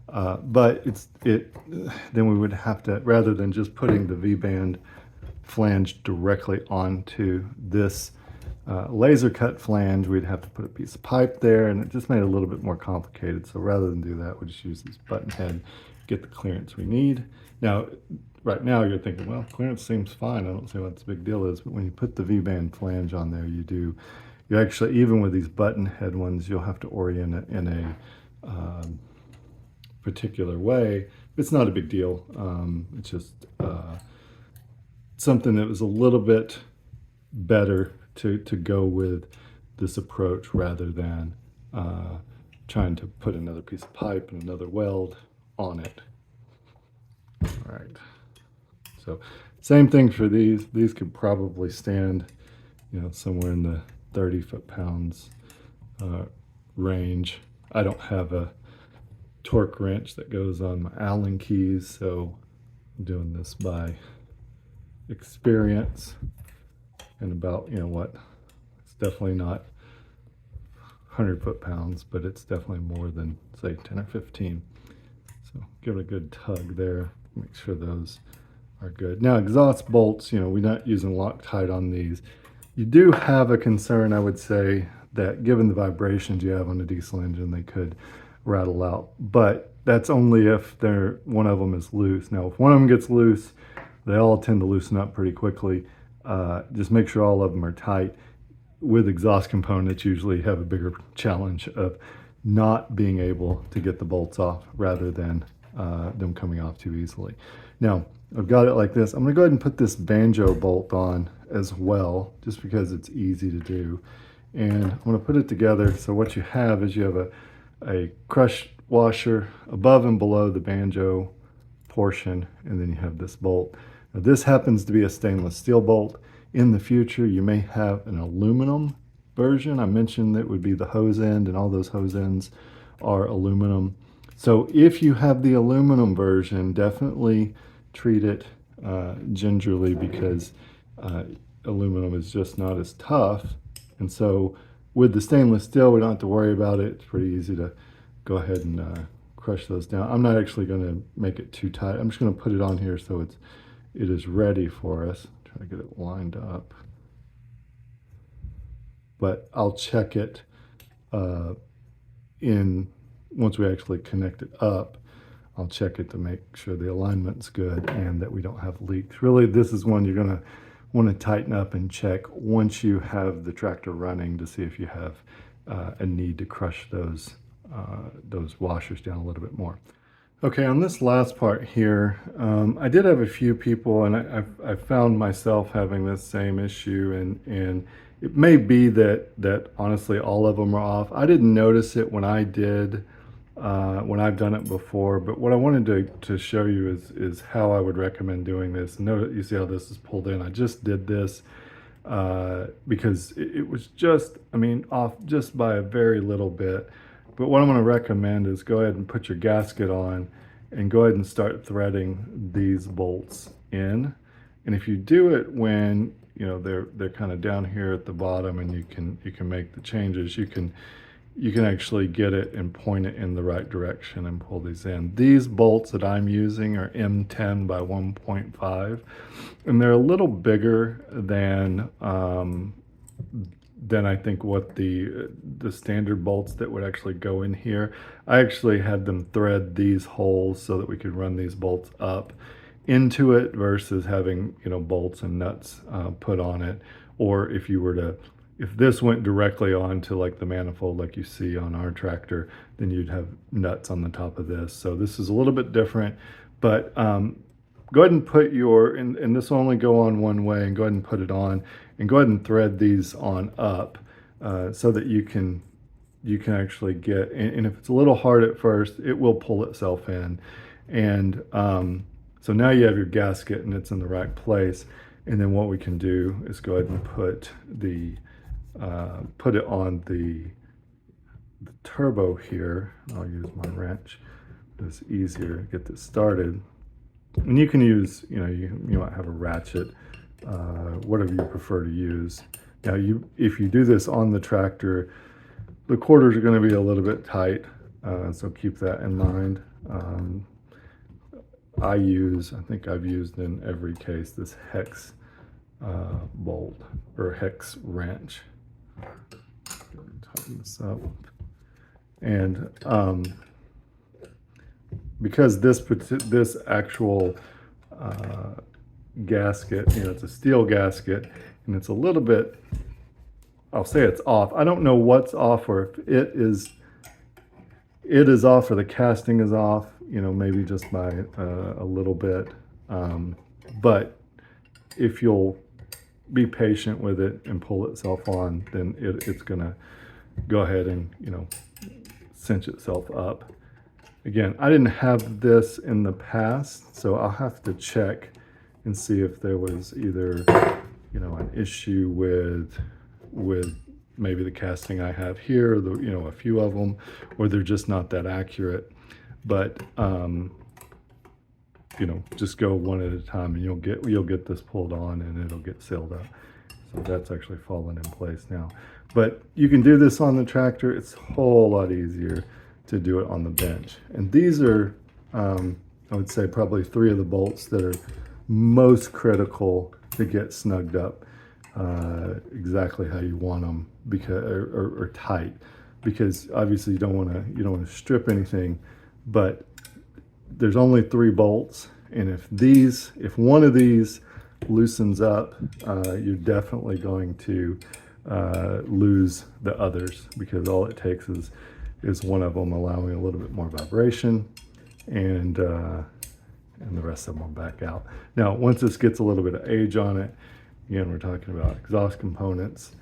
but then we would have to, rather than just putting the V-band flange directly onto this laser cut flange, we'd have to put a piece of pipe there, and it just made it a little bit more complicated. So rather than do that, we just use this button head, get the clearance we need. Now, right now you're thinking, well, clearance seems fine. I don't see what the big deal is, but when you put the V-band flange on there, you actually, even with these button head ones, you'll have to orient it in a particular way. It's not a big deal. It's just something that was a little bit better to go with this approach rather than trying to put another piece of pipe and another weld on it. All right. So same thing for these. These could probably stand, somewhere in the 30 foot-pounds range. I don't have a torque wrench that goes on my Allen keys, so I'm doing this by experience and about, it's definitely not 100 foot-pounds, but it's definitely more than, say, 10 or 15. So give it a good tug there, make sure those are good. Now, exhaust bolts, we're not using Loctite on these. You do have a concern, I would say, that given the vibrations you have on a diesel engine, they could rattle out. But that's only if one of them is loose. Now, if one of them gets loose, they all tend to loosen up pretty quickly. Just make sure all of them are tight. With exhaust components, usually have a bigger challenge of not being able to get the bolts off rather than them coming off too easily. Now, I've got it like this. I'm going to go ahead and put this banjo bolt on as well, just because it's easy to do. And I'm going to put it together. So what you have is you have a crush washer above and below the banjo portion, and then you have this bolt. Now, this happens to be a stainless steel bolt. In the future, you may have an aluminum version. I mentioned that would be the hose end, and all those hose ends are aluminum. So if you have the aluminum version, definitely treat it gingerly, because aluminum is just not as tough. And so with the stainless steel, we don't have to worry about it. It's pretty easy to go ahead and crush those down. I'm not actually going to make it too tight. I'm just going to put it on here so it is ready for us. Try to get it lined up. But I'll check it once we actually connect it up. I'll check it to make sure the alignment's good and that we don't have leaks. Really, this is one you're going to want to tighten up and check once you have the tractor running, to see if you have a need to crush those washers down a little bit more. Okay, on this last part here, I did have a few people, and I found myself having this same issue, and it may be that honestly all of them are off. I didn't notice it when I did, when I've done it before, but what I wanted to show you is how I would recommend doing this. And notice, you see how this is pulled in. I just did this because it was just, off just by a very little bit. But what I'm going to recommend is go ahead and put your gasket on and go ahead and start threading these bolts in. And if you do it when they're kind of down here at the bottom, and you can make the changes, you can actually get it and point it in the right direction and pull these in. These bolts that I'm using are M10 by 1.5, and they're a little bigger than I think what the standard bolts that would actually go in here. I actually had them thread these holes so that we could run these bolts up into it versus having bolts and nuts put on it. Or if this went directly onto like the manifold like you see on our tractor, then you'd have nuts on the top of this. So this is a little bit different, but go ahead and put and this will only go on one way, and go ahead and put it on, and go ahead and thread these on up so that you can actually get, and if it's a little hard at first, it will pull itself in. And so now you have your gasket and it's in the right place. And then what we can do is go ahead and put it on the turbo here. I'll use my wrench. It's easier to get this started. And you can use, you might have a ratchet, whatever you prefer to use. Now, if you do this on the tractor, the quarters are going to be a little bit tight, so keep that in mind. I think I've used in every case this hex bolt or hex wrench. Tighten this up, and because this actual gasket, it's a steel gasket, and it's a little bit, I'll say it's off. I don't know what's off, or if it is off, or the casting is off, maybe just by a little bit. But if you'll be patient with it and pull itself on, then it's gonna go ahead and, you know, cinch itself up. Again, I didn't have this in the past, so I'll have to check and see if there was either, you know, an issue with maybe the casting I have here, or you know, a few of them, or they're just not that accurate. But you know, just go one at a time, and you'll get this pulled on, and it'll get sealed up. So that's actually fallen in place now. But you can do this on the tractor. It's a whole lot easier to do it on the bench. And these are, I would say, probably 3 of the bolts that are most critical to get snugged up exactly how you want them, because or tight, because obviously you don't want to strip anything. But there's only 3 bolts, and if one of these loosens up, you're definitely going to lose the others, because all it takes is one of them allowing a little bit more vibration, and the rest of them will back out. Now, once this gets a little bit of age on it, again, we're talking about exhaust components.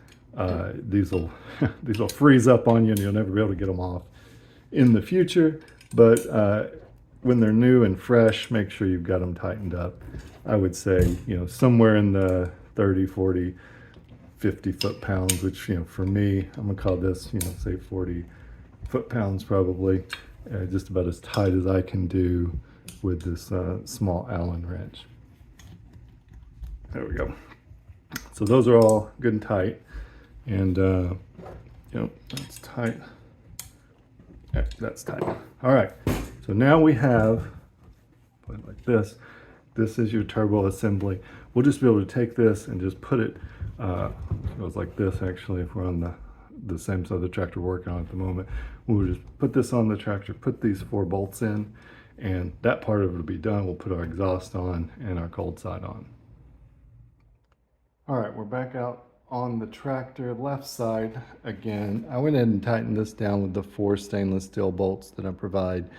These will freeze up on you, and you'll never be able to get them off in the future. But when they're new and fresh, make sure you've got them tightened up. I would say, you know, somewhere in the 30, 40, 50 foot-pounds, which, you know, for me, I'm gonna call this, you know, say 40 foot-pounds probably, just about as tight as I can do with this small Allen wrench. There we go. So those are all good and tight, and you know, that's tight. Yeah, that's tight. All right. So now we have, put it like this. This is your turbo assembly. We'll just be able to take this and just put it, it goes like this actually, if we're on the same side of the tractor we're working on at the moment. We'll just put this on the tractor, put these 4 bolts in, and that part of it will be done. We'll put our exhaust on and our cold side on. All right, we're back out on the tractor left side again. I went ahead and tightened this down with the 4 stainless steel bolts that I provide.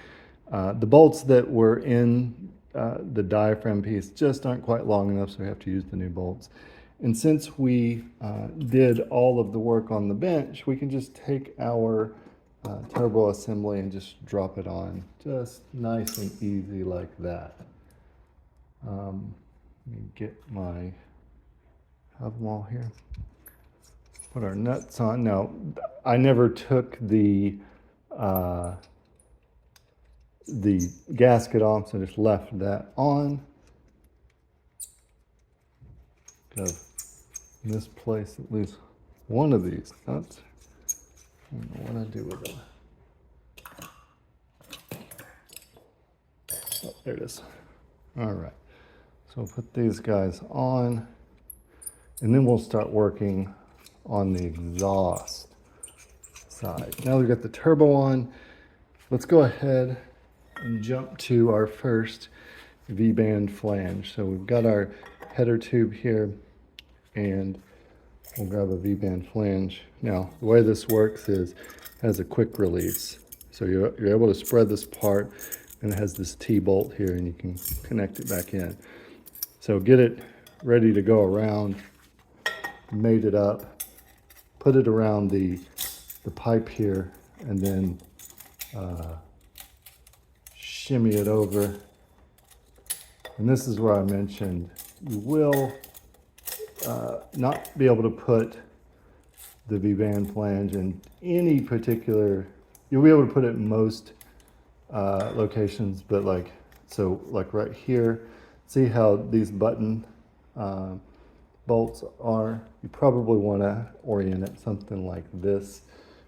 The bolts that were in the diaphragm piece just aren't quite long enough, so we have to use the new bolts. And since we did all of the work on the bench, we can just take our turbo assembly and just drop it on, just nice and easy like that. Let me get my, have them all here. Put our nuts on. Now, I never took the gasket off, so I just left that on. Gotta misplace at least one of these nuts. I don't know what I do with them. Oh, there it is. All right. So we'll put these guys on, and then we'll start working on the exhaust side. Now we've got the turbo on. Let's go ahead and jump to our first V-band flange. So we've got our header tube here, and we'll grab a V-band flange. Now, the way this works is it has a quick release. So you're able to spread this apart, and it has this T-bolt here, and you can connect it back in. So get it ready to go around, mate it up, put it around the pipe here, and then shimmy it over. And this is where I mentioned you will not be able to put the V-band flange in any particular, you'll be able to put it in most locations, but like right here, see how these button bolts are? You probably want to orient it something like this,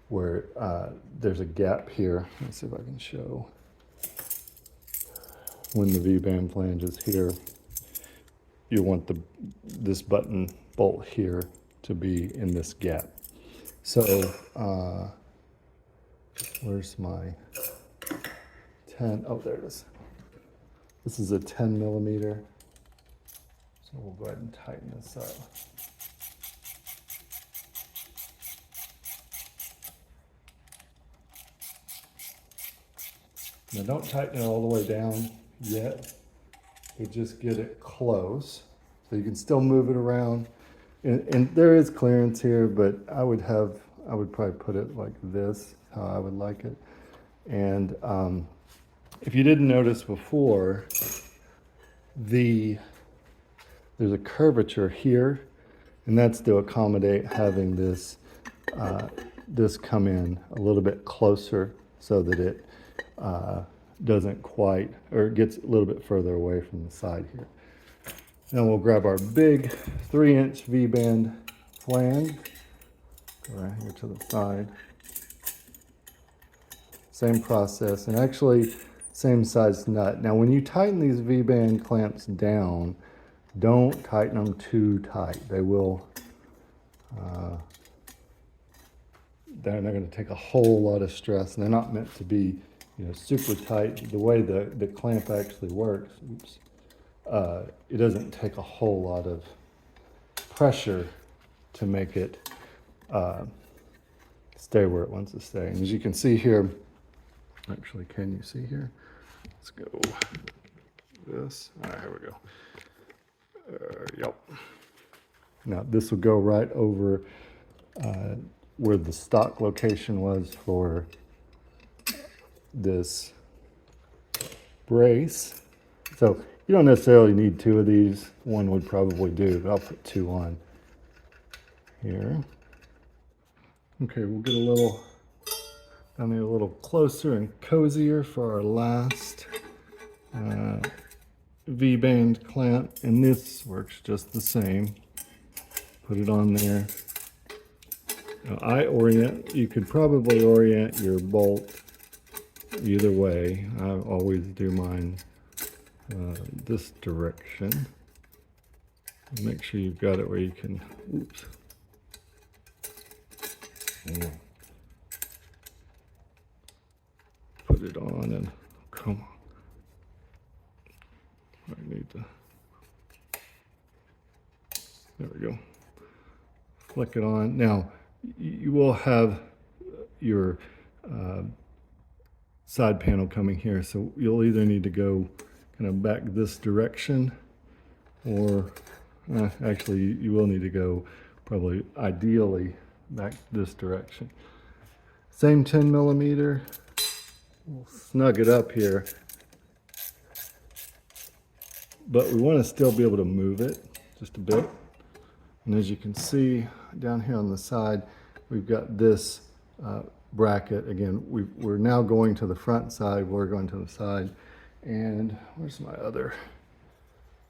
where there's a gap here. Let's see if I can show. When the V-band flange is here, you want this button bolt here to be in this gap. So where's my 10? Oh, there it is. This is a 10 millimeter. So we'll go ahead and tighten this up. Now don't tighten it all the way down yet, but just get it close. So you can still move it around, And there is clearance here, but I would probably put it like this, how I would like it. And if you didn't notice before, there's a curvature here, and that's to accommodate having this come in a little bit closer so that it doesn't quite, or it gets a little bit further away from the side here. Now we'll grab our big 3-inch V-band flange, go right here to the side. Same process, and actually same size nut. Now when you tighten these V-band clamps down, don't tighten them too tight. They will, they're not going to take a whole lot of stress, and they're not meant to be, super tight. The way the clamp actually works, it doesn't take a whole lot of pressure to make it stay where it wants to stay. And as you can see here, actually, can you see here? Let's go this. All right, here we go. Yep. Now this will go right over where the stock location was for this brace. So you don't necessarily need 2 of these. 1 would probably do, but I'll put 2 on here. Okay, we'll get down here a little closer and cozier for our last V-band clamp, and this works just the same. Put it on there. Now you could probably orient your bolt either way. I always do mine this direction. Make sure you've got it where you can, oops. Put it on and come on. I need to, there we go. Flick it on. Now, you will have your side panel coming here, so you'll either need to go kind of back this direction, or actually you will need to go probably ideally back this direction. Same 10 millimeter. We'll snug it up here, but we want to still be able to move it just a bit. And as you can see down here on the side, we've got this bracket. Again, we're now going to the front side, we're going to the side. And where's my other?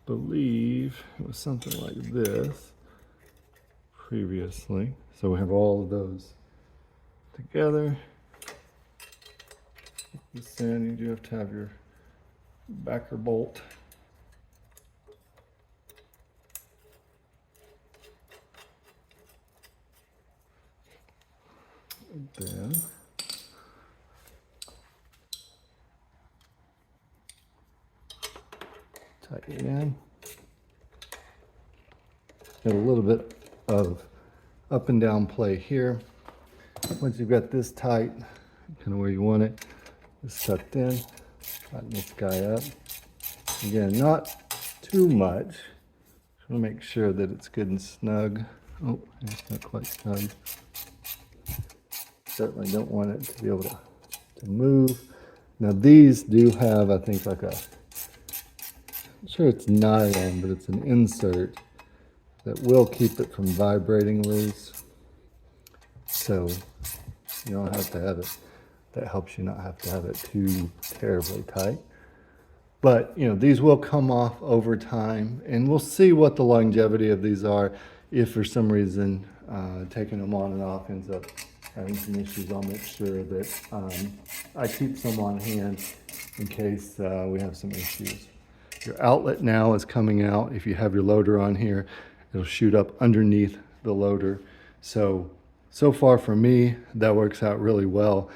Believe it was something like this previously. So we have all of those together. Put this in, you do have to have your backer bolt. Then tighten it in. Got a little bit of up and down play here. Once you've got this tight, kind of where you want it, just tucked in, tighten this guy up. Again, not too much. Just want to make sure that it's good and snug. Oh, it's not quite snug. Certainly don't want it to be able to move. Now these do have, I think, like I'm sure it's nylon, but it's an insert that will keep it from vibrating loose. So you don't have to have it. That helps you not have to have it too terribly tight. But these will come off over time, and we'll see what the longevity of these are. If for some reason taking them on and off ends up having some issues, I'll make sure that I keep some on hand in case we have some issues. Your outlet now is coming out. If you have your loader on here, it'll shoot up underneath the loader. So far for me, that works out really well.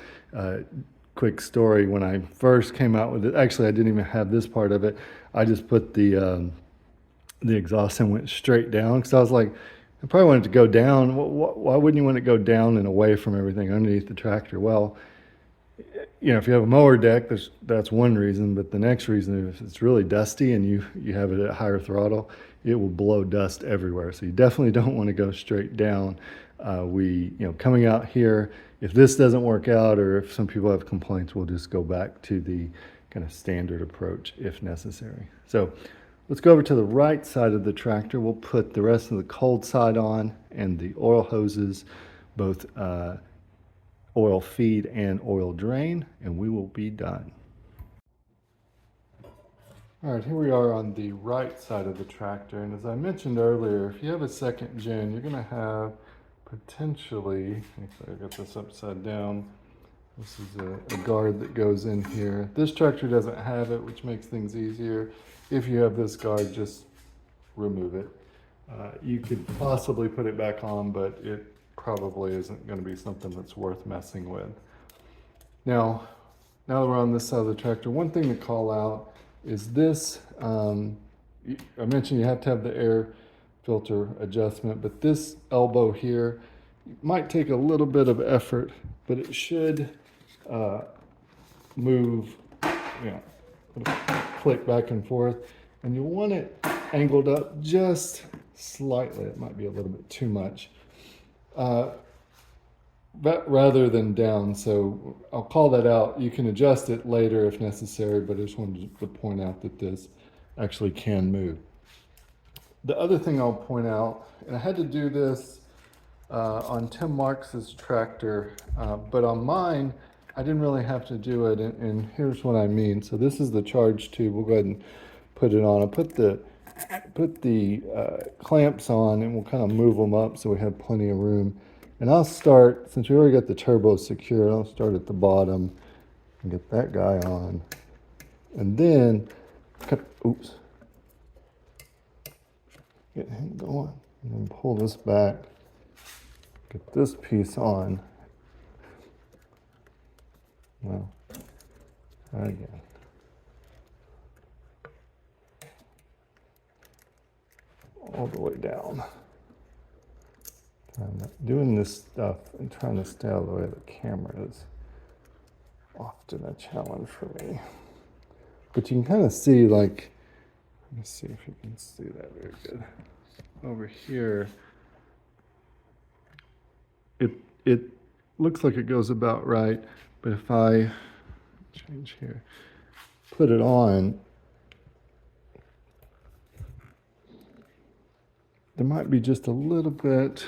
Quick story, when I first came out with it, actually I didn't even have this part of it. I just put the exhaust and went straight down, because I was like, I probably wanted to go down. Why wouldn't you want to go down and away from everything underneath the tractor? Well, if you have a mower deck, that's one reason, but the next reason, if it's really dusty and you have it at higher throttle, it will blow dust everywhere. So you definitely don't want to go straight down. Coming out here, if this doesn't work out or if some people have complaints, we'll just go back to the kind of standard approach if necessary. So let's go over to the right side of the tractor. We'll put the rest of the cold side on and the oil hoses, both oil feed and oil drain, and we will be done. All right, here we are on the right side of the tractor, and as I mentioned earlier, if you have a second gen, you're going to have potentially, actually I got this upside down, this is a guard that goes in here. This tractor doesn't have it, which makes things easier. If you have this guard, just remove it. You could possibly put it back on, but it probably isn't going to be something that's worth messing with. Now that we're on this side of the tractor, one thing to call out is this. I mentioned you have to have the air filter adjustment, but this elbow here might take a little bit of effort, but it should move, click back and forth, and you want it angled up just slightly. It might be a little bit too much, but rather than down. So I'll call that out. You can adjust it later if necessary, but I just wanted to point out that this actually can move. The other thing I'll point out, and I had to do this on Tim Marks's tractor, but on mine, I didn't really have to do it, and here's what I mean. So this is the charge tube. We'll go ahead and put it on. I'll put the clamps on, and we'll kind of move them up so we have plenty of room. And I'll start, since we already got the turbo secured, I'll start at the bottom and get that guy on. And then, get him going. And then pull this back, get this piece on. Well, try again. All the way down. Doing this stuff and trying to stay out of the way of the camera is often a challenge for me. But you can kind of see, like, let me see if you can see that very good. Over here, it looks like it goes about right, but if I change here, put it on, there might be just a little bit.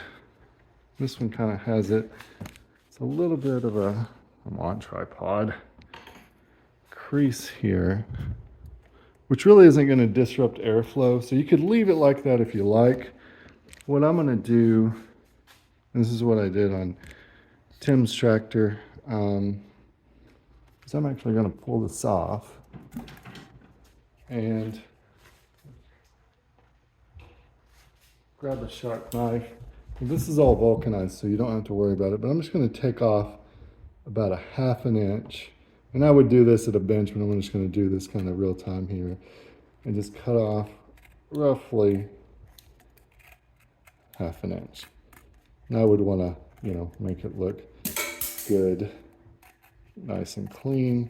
This one kind of has it. It's a little bit of a, I'm on tripod, crease here, which really isn't going to disrupt airflow. So you could leave it like that if you like. What I'm going to do, and this is what I did on Tim's tractor, is I'm actually going to pull this off and grab a sharp knife. And this is all vulcanized, so you don't have to worry about it, but I'm just going to take off about a 1/2 inch. And I would do this at a bench, but I'm just going to do this kind of real time here and just cut off roughly 1/2 inch. And I would want to, make it look good, nice and clean.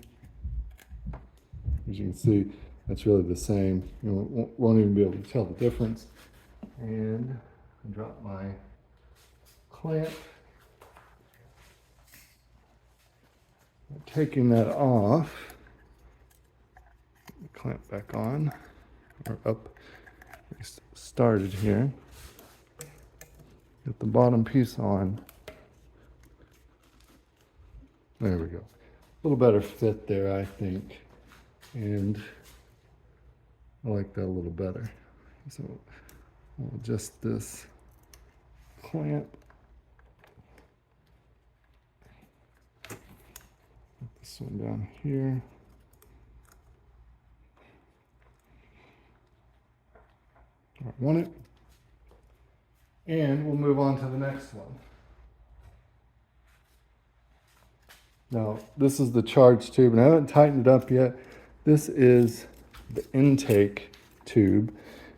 As you can see, that's really the same. You won't even be able to tell the difference. And I drop my clamp. Taking that off, clamp back on, or up, started here. Get the bottom piece on. There we go. A little better fit there, I think. And I like that a little better. So I'll adjust this clamp. Put this one down here. I want it. And we'll move on to the next one. Now, this is the charge tube, and I haven't tightened it up yet. This is the intake tube,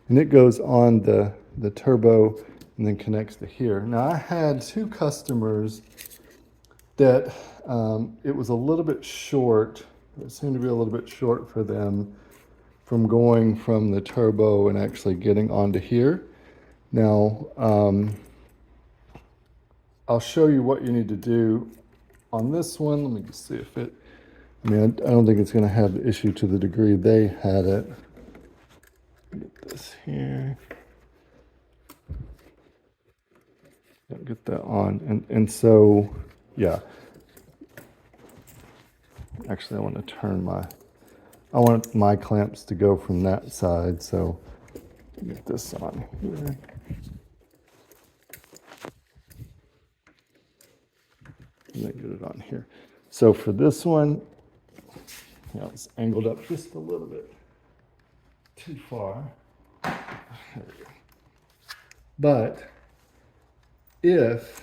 and it goes on the turbo and then connects to here. Now, I had 2 customers that it was a little bit short. It seemed to be a little bit short for them from going from the turbo and actually getting onto here. Now, I'll show you what you need to do on this one. Let me just see if it, I mean, I don't think it's going to have the issue to the degree they had it. Get this here. Get that on. And so, yeah. Actually, I want to turn I want my clamps to go from that side, so get this on here. And then get it on here. So for this one, you know, it's angled up just a little bit too far. There we go. But if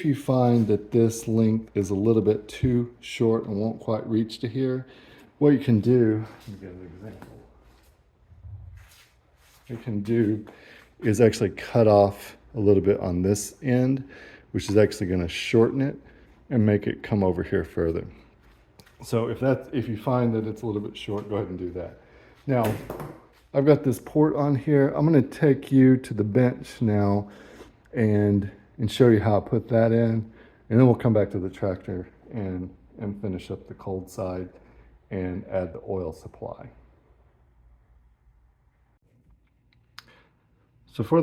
you find that this length is a little bit too short and won't quite reach to here, what you can do, let me get an example. What you can do is actually cut off a little bit on this end, which is actually going to shorten it and make it come over here further. So if you find that it's a little bit short, go ahead and do that. Now, I've got this port on here. I'm going to take you to the bench now and show you how I put that in, and then we'll come back to the tractor and finish up the cold side and add the oil supply. So for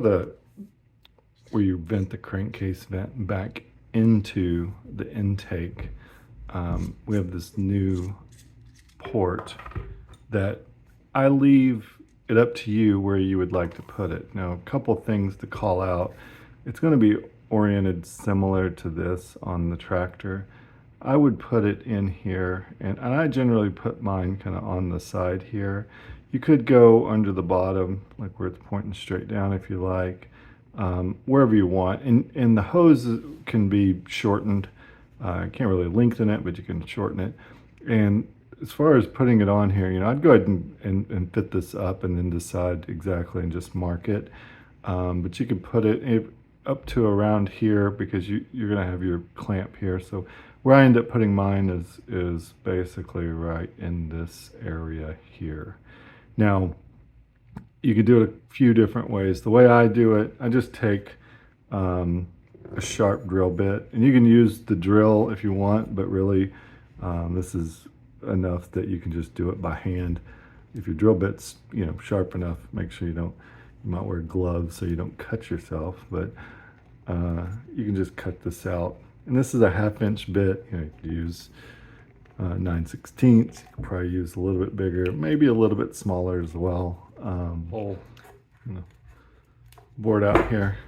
where you vent the crankcase vent back into the intake, we have this new port that I leave it up to you where you would like to put it. Now, a couple things to call out. It's going to be oriented similar to this on the tractor. I would put it in here, and I generally put mine kind of on the side here. You could go under the bottom, like where it's pointing straight down if you like, wherever you want. And the hose can be shortened. Can't really lengthen it, but you can shorten it. And as far as putting it on here, you know, I'd go ahead and fit this up and then decide exactly and just mark it. But you can put it up to around here because you're going to have your clamp here. So where I end up putting mine is basically right in this area here. Now, you could do it a few different ways. The way I do it, I just take a sharp drill bit, and you can use the drill if you want, but really this is enough that you can just do it by hand. If your drill bit's, you know, sharp enough, make sure you might wear gloves so you don't cut yourself, but you can just cut this out. And this is a 1/2-inch bit. You know, you could use 9/16. You could probably use a little bit bigger, maybe a little bit smaller as well. Pull, you know, board out here.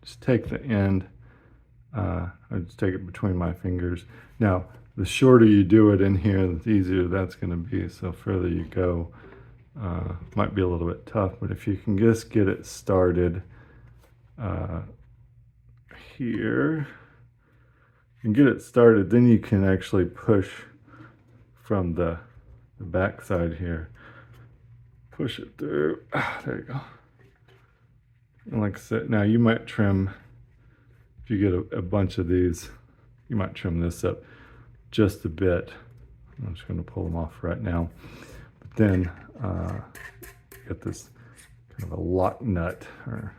Just take the end. I just take it between my fingers. Now, the shorter you do it in here, the easier that's going to be. So further you go, might be a little bit tough, but if you can just get it started here and get it started, then you can actually push from the back side here. Push it through. There you go. And like I said, now you might trim, if you get a bunch of these, you might trim this up just a bit. I'm just going to pull them off right now. But then get this kind of a lock nut or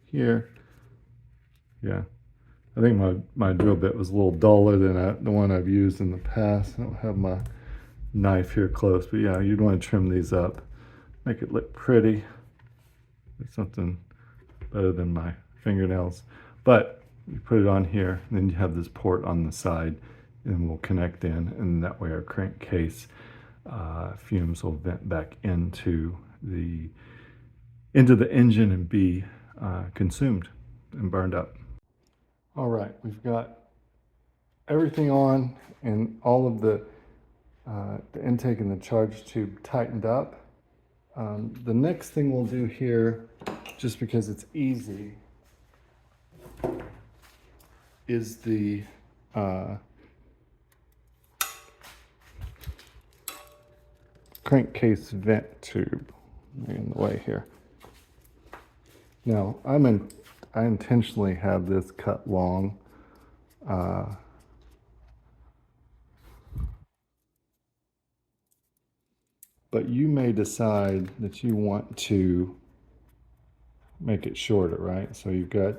here. Yeah, I think my drill bit was a little duller than the one I've used in the past. I don't have my knife here close, but yeah, you'd want to trim these up, make it look pretty. It's something better than my fingernails. But you put it on here, and then you have this port on the side, and we'll connect in, and that way our crankcase fumes will vent back into the engine and be consumed and burned up. All right, we've got everything on and all of the intake and the charge tube tightened up. The next thing we'll do here, just because it's easy, is the crankcase vent tube in the way here. Now, I'm in I intentionally have this cut long. But you may decide that you want to make it shorter, right? So you've got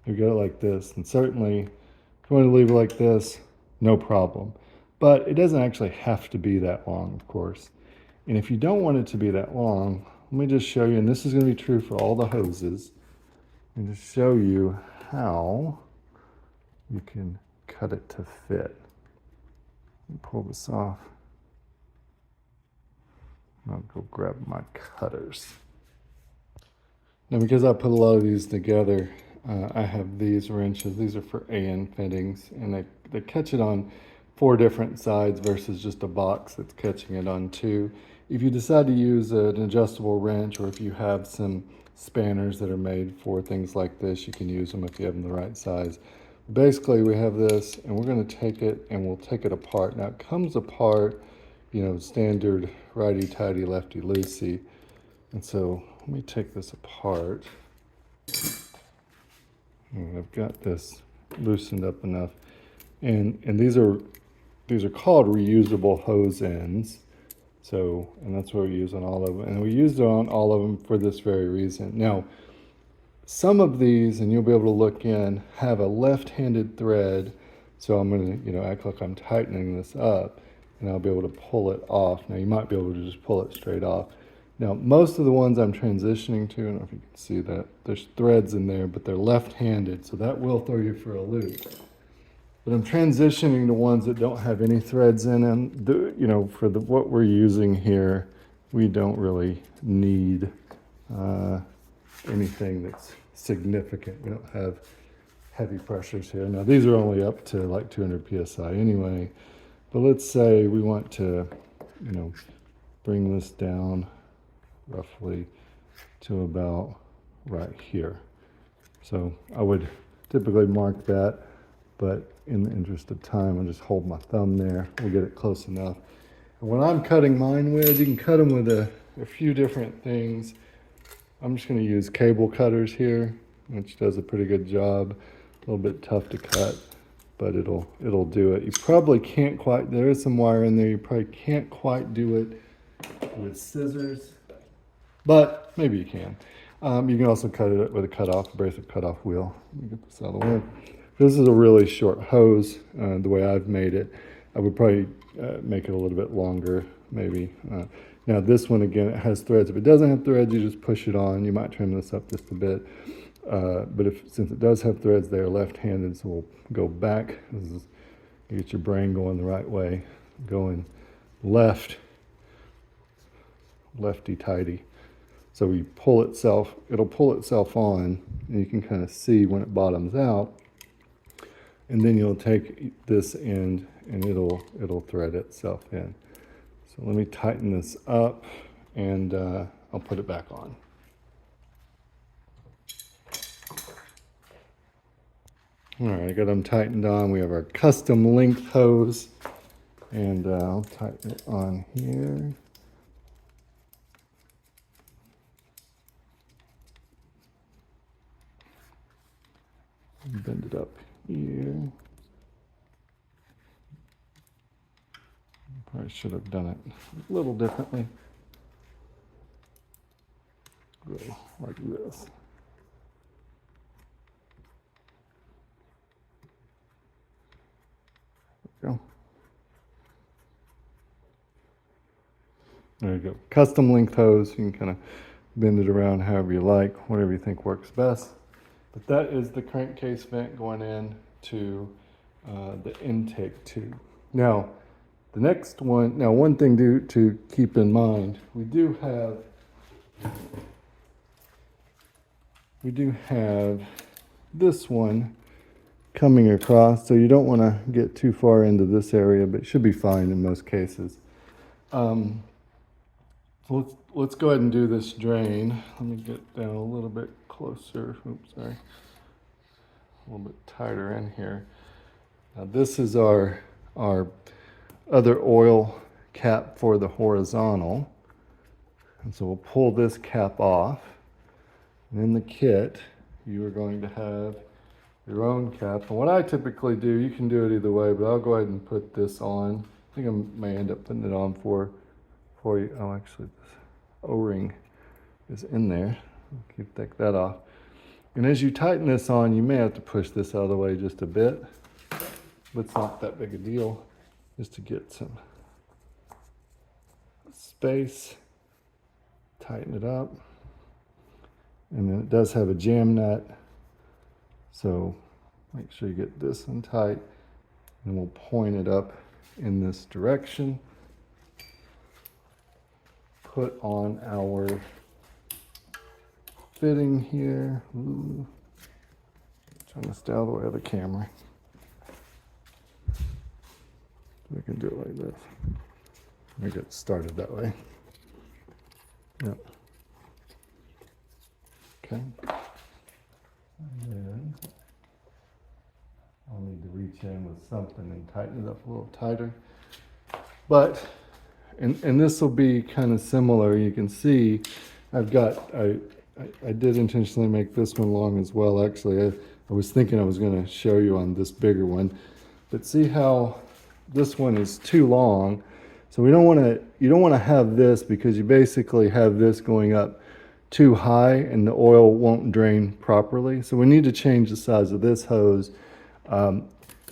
it like this, and certainly if you want to leave it like this, no problem. But it doesn't actually have to be that long, of course. And if you don't want it to be that long, let me just show you, and this is going to be true for all the hoses, and just show you how you can cut it to fit. Pull this off. I'll go grab my cutters. Now, because I put a lot of these together, I have these wrenches. These are for AN fittings, and they catch it on 4 different sides versus just a box that's catching it on 2. If you decide to use an adjustable wrench, or if you have some spanners that are made for things like this, you can use them if you have them the right size. Basically, we have this, and we're going to take it and we'll take it apart. Now, it comes apart, you know, standard righty-tighty, lefty-loosey. And so let me take this apart. And I've got this loosened up enough. And these are called reusable hose ends. So, and that's what we use on all of them. And we used it on all of them for this very reason. Now, some of these, and you'll be able to look in, have a left-handed thread. So I'm going to, you know, act like I'm tightening this up, and I'll be able to pull it off. Now, you might be able to just pull it straight off. Now, most of the ones I'm transitioning to, I don't know if you can see that, there's threads in there, but they're left-handed, so that will throw you for a loop. But I'm transitioning to ones that don't have any threads in them. You know, for what we're using here, we don't really need anything that's significant. We don't have heavy pressures here. Now, these are only up to like 200 psi anyway, but let's say we want to, you know, bring this down roughly to about right here. So I would typically mark that, but in the interest of time, I'll just hold my thumb there. We'll get it close enough. And when I'm cutting mine with, you can cut them with a few different things. I'm just going to use cable cutters here, which does a pretty good job. A little bit tough to cut, but it'll do it. You probably can't quite, there is some wire in there, you probably can't quite do it with scissors, but maybe you can. You can also cut it with a cutoff, abrasive cutoff wheel. Let me get this out of the way. This is a really short hose, the way I've made it. I would probably make it a little bit longer, maybe. Now this one, again, it has threads. If it doesn't have threads, you just push it on. You might trim this up just a bit. But since it does have threads, they are left-handed, so we'll go back. This is, you get your brain going the right way, going left, lefty-tighty. So we pull itself, it'll pull itself on, and you can kind of see when it bottoms out. And then you'll take this end and it'll thread itself in. So let me tighten this up, and I'll put it back on. All right, I got them tightened on. We have our custom length hose, and I'll tighten it on here. Bend it up here. Probably should have done it a little differently. Go like this. There we go. There you go. Custom length hose. You can kind of bend it around however you like, whatever you think works best. But that is the crankcase vent going in to the intake tube. Now, the next one, now one thing to keep in mind, we do have this one coming across, so you don't want to get too far into this area, but it should be fine in most cases. Let's go ahead and do this drain. Let me get down a little bit closer. Oops, sorry. A little bit tighter in here. Now this is our other oil cap for the horizontal. And so we'll pull this cap off. And in the kit, you are going to have your own cap. And what I typically do, you can do it either way, but I'll go ahead and put this on. I think I may end up putting it on for you. Oh, actually, this O-ring is in there. Take that off. And as you tighten this on, you may have to push this out of the way just a bit, but it's not that big a deal, just to get some space. Tighten it up. And then it does have a jam nut, so make sure you get this one tight, and we'll point it up in this direction. Put on our fitting here. Ooh. Trying to stay out of the way of the camera. We can do it like this. Let me get started that way. Yep. Okay. And then I'll need to reach in with something and tighten it up a little tighter. But, and this will be kind of similar. You can see I've got, I did intentionally make this one long as well. Actually, I was thinking I was going to show you on this bigger one. But see how this one is too long. So we don't want to, you don't want to have this, because you basically have this going up too high and the oil won't drain properly. So we need to change the size of this hose.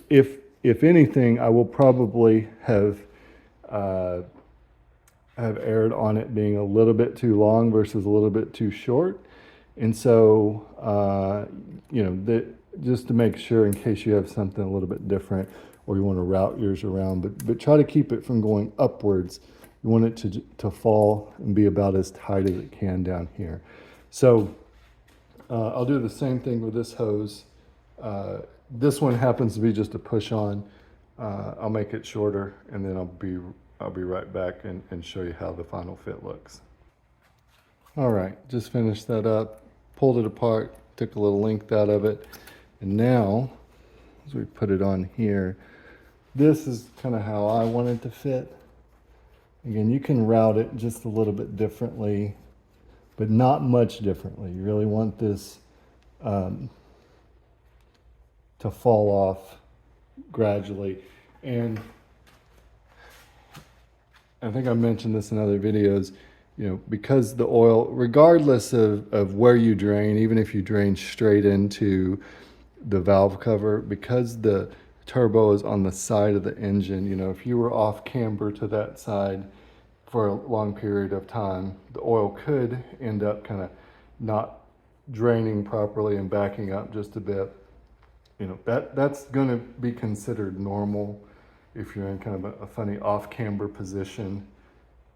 If anything, I will probably have erred on it being a little bit too long versus a little bit too short. And so, you know, just to make sure, in case you have something a little bit different or you want to route yours around, but try to keep it from going upwards. You want it to fall and be about as tight as it can down here. So I'll do the same thing with this hose. This one happens to be just a push on. I'll make it shorter, and then I'll be right back and show you how the final fit looks. All right, just finished that up, pulled it apart, took a little length out of it, and now as we put it on here, this is kind of how I want it to fit. Again, you can route it just a little bit differently, but not much differently. You really want this to fall off gradually. And I think I mentioned this in other videos, you know, because the oil, regardless of where you drain, even if you drain straight into the valve cover, because the turbo is on the side of the engine, you know, if you were off camber to that side for a long period of time, the oil could end up kind of not draining properly and backing up just a bit. You know, that's going to be considered normal if you're in kind of a funny off camber position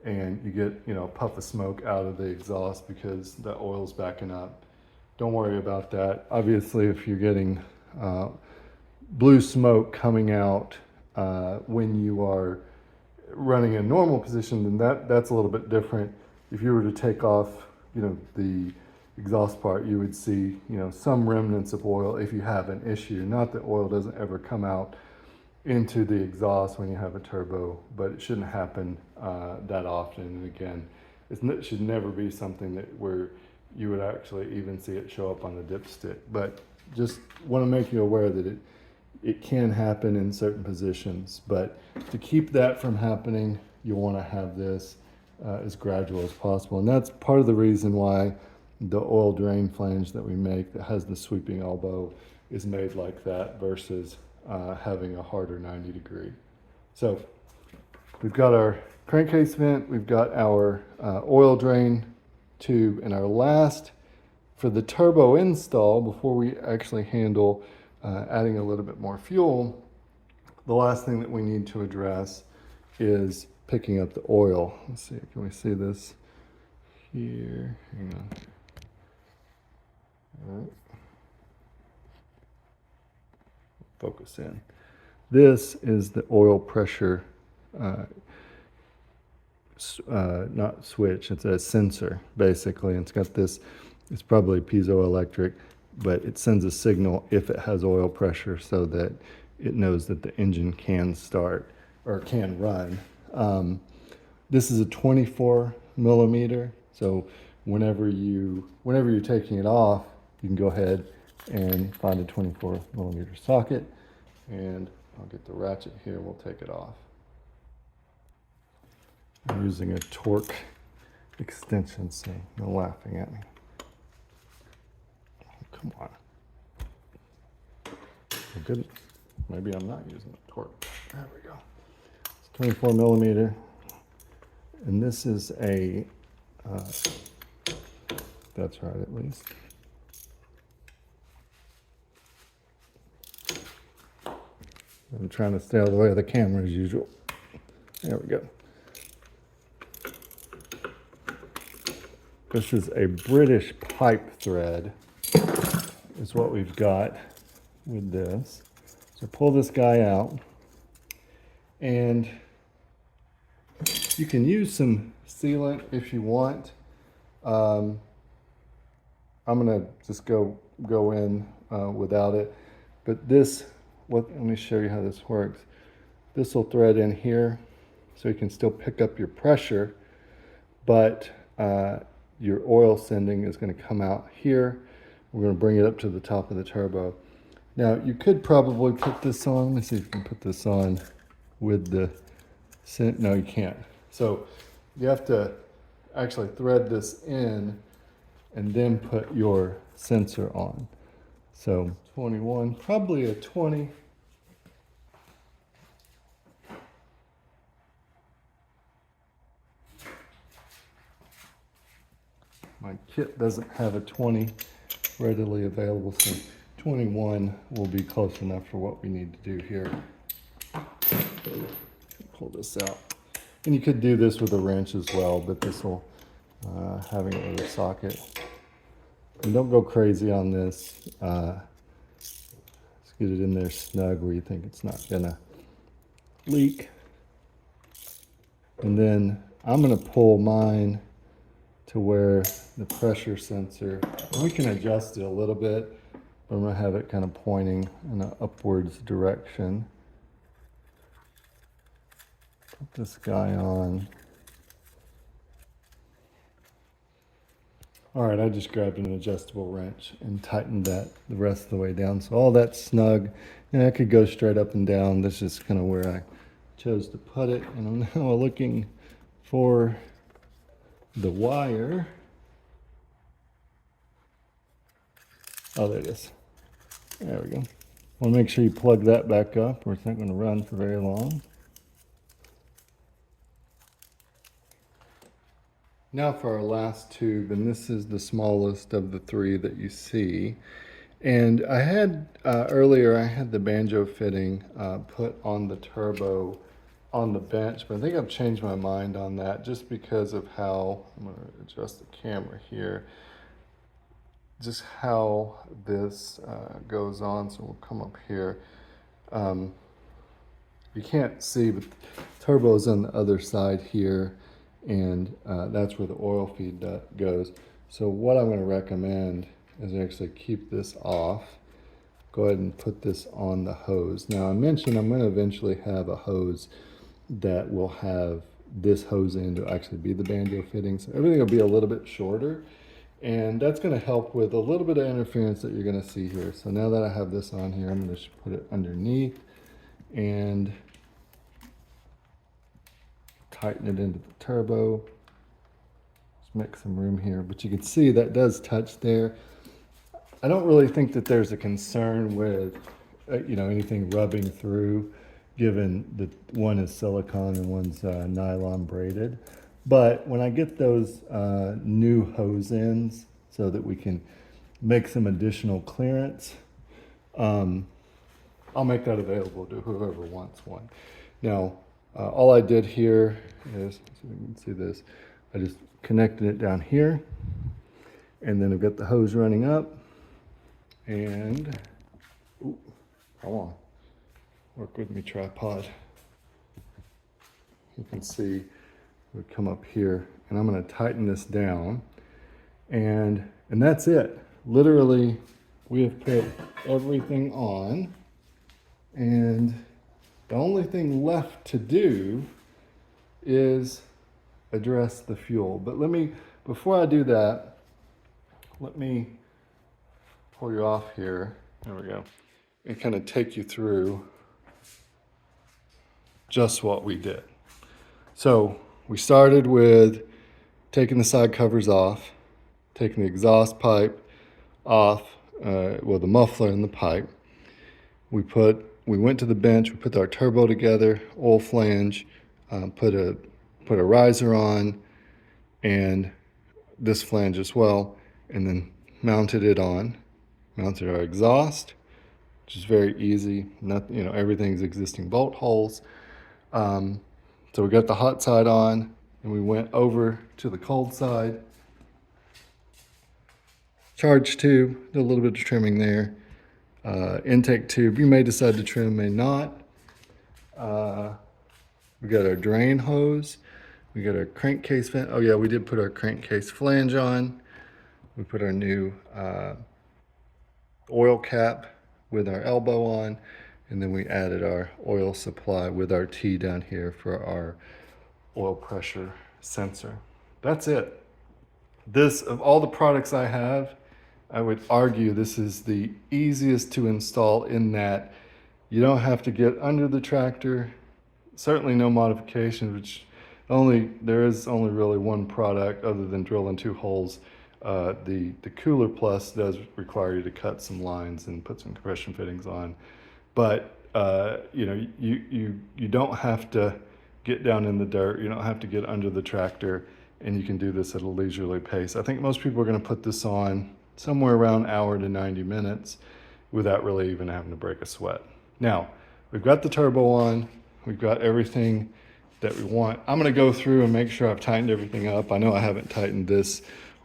and you get, you know, a puff of smoke out of the exhaust because the oil's backing up. Don't worry about that. Obviously, if you're getting blue smoke coming out when you are running in normal position, then that's a little bit different. If you were to take off, you know, the exhaust part, you would see, you know, some remnants of oil if you have an issue. Not that oil doesn't ever come out into the exhaust when you have a turbo, but it shouldn't happen that often. And again, it should never be something that where you would actually even see it show up on the dipstick. But just want to make you aware that it can happen in certain positions, but to keep that from happening, you want to have this as gradual as possible. And that's part of the reason why the oil drain flange that we make that has the sweeping elbow is made like that versus having a harder 90 degree. So we've got our crankcase vent, we've got our oil drain tube, and our last, for the turbo install, before we actually handle adding a little bit more fuel, the last thing that we need to address is picking up the oil. Let's see, can we see this here? Hang on. All right. Focus in. This is the oil pressure, not switch, it's a sensor basically. And it's got this, it's probably piezoelectric, but it sends a signal if it has oil pressure so that it knows that the engine can start or can run. This is a 24 millimeter, so whenever you're taking it off, you can go ahead and find a 24mm socket, and I'll get the ratchet here and we'll take it off. I'm using a torque extension, so no laughing at me. Oh, come on. Oh, goodness. Maybe I'm not using a torque. There we go. It's 24mm. And this is a, that's right at least. I'm trying to stay out of the way of the camera as usual. There we go. This is a British pipe thread, is what we've got with this. So pull this guy out, and you can use some sealant if you want. I'm gonna just go in without it, but this, let me show you how this works. This will thread in here, so you can still pick up your pressure, but your oil sending is going to come out here. We're going to bring it up to the top of the turbo. Now, you could probably put this on. Let me see if you can put this on with the, no, you can't. So you have to actually thread this in and then put your sensor on. So 21, probably a 20. My kit doesn't have a 20 readily available, so 21 will be close enough for what we need to do here. Pull this out. And you could do this with a wrench as well, but this will, having it with a socket. And don't go crazy on this. Let's get it in there snug where you think it's not gonna leak. And then I'm gonna pull mine to where the pressure sensor, we can adjust it a little bit, but I'm gonna have it kind of pointing in an upwards direction. Put this guy on. All right, I just grabbed an adjustable wrench and tightened that the rest of the way down. So all that's snug, and I could go straight up and down. This is kind of where I chose to put it. And I'm now looking for the wire. Oh, there it is. There we go. Want to make sure you plug that back up, or it's not going to run for very long. Now for our last tube, and this is the smallest of the three that you see. And I had, earlier I had the banjo fitting put on the turbo on the bench, but I think I've changed my mind on that just because of how, I'm going to adjust the camera here, just how this goes on. So we'll come up here. You can't see, but the turbo's on the other side here, and that's where the oil feed goes. So what I'm going to recommend is actually keep this off. Go ahead and put this on the hose. Now I mentioned I'm going to eventually have a hose that will have this hose end to actually be the banjo fitting. So everything will be a little bit shorter, and that's going to help with a little bit of interference that you're going to see here. So now that I have this on here, I'm going to put it underneath and tighten it into the turbo. Just make some room here, but you can see that does touch there. I don't really think that there's a concern with anything rubbing through, given that one is silicone and one's nylon braided. But when I get those new hose ends so that we can make some additional clearance, I'll make that available to whoever wants one. Now, all I did here is, so you can see this, I just connected it down here, and then I've got the hose running up, and, ooh, come on, work with me, tripod. You can see we come up here, and I'm going to tighten this down, and that's it. Literally, we have put everything on, and the only thing left to do is address the fuel. But before I do that, let me pull you off here. There we go. And kind of take you through just what we did. So we started with taking the side covers off, taking the exhaust pipe off, the muffler and the pipe. We went to the bench, we put our turbo together, oil flange, put a riser on, and this flange as well, and then mounted it on. Mounted our exhaust, which is very easy. Everything's existing bolt holes. So we got the hot side on, and we went over to the cold side. Charge tube, did a little bit of trimming there. Intake tube, you may decide to trim, may not. We got our drain hose. We got our crankcase vent. Oh yeah, we did put our crankcase flange on. We put our new oil cap with our elbow on, and then we added our oil supply with our T down here for our oil pressure sensor. That's it. This, of all the products I have, I would argue this is the easiest to install in that you don't have to get under the tractor. Certainly no modifications, which there is only really one product other than drilling 2 holes. The Cooler Plus does require you to cut some lines and put some compression fittings on, but you don't have to get down in the dirt. You don't have to get under the tractor, and you can do this at a leisurely pace. I think most people are going to put this on somewhere around an hour to 90 minutes without really even having to break a sweat. Now, we've got the turbo on. We've got everything that we want. I'm going to go through and make sure I've tightened everything up. I know I haven't tightened this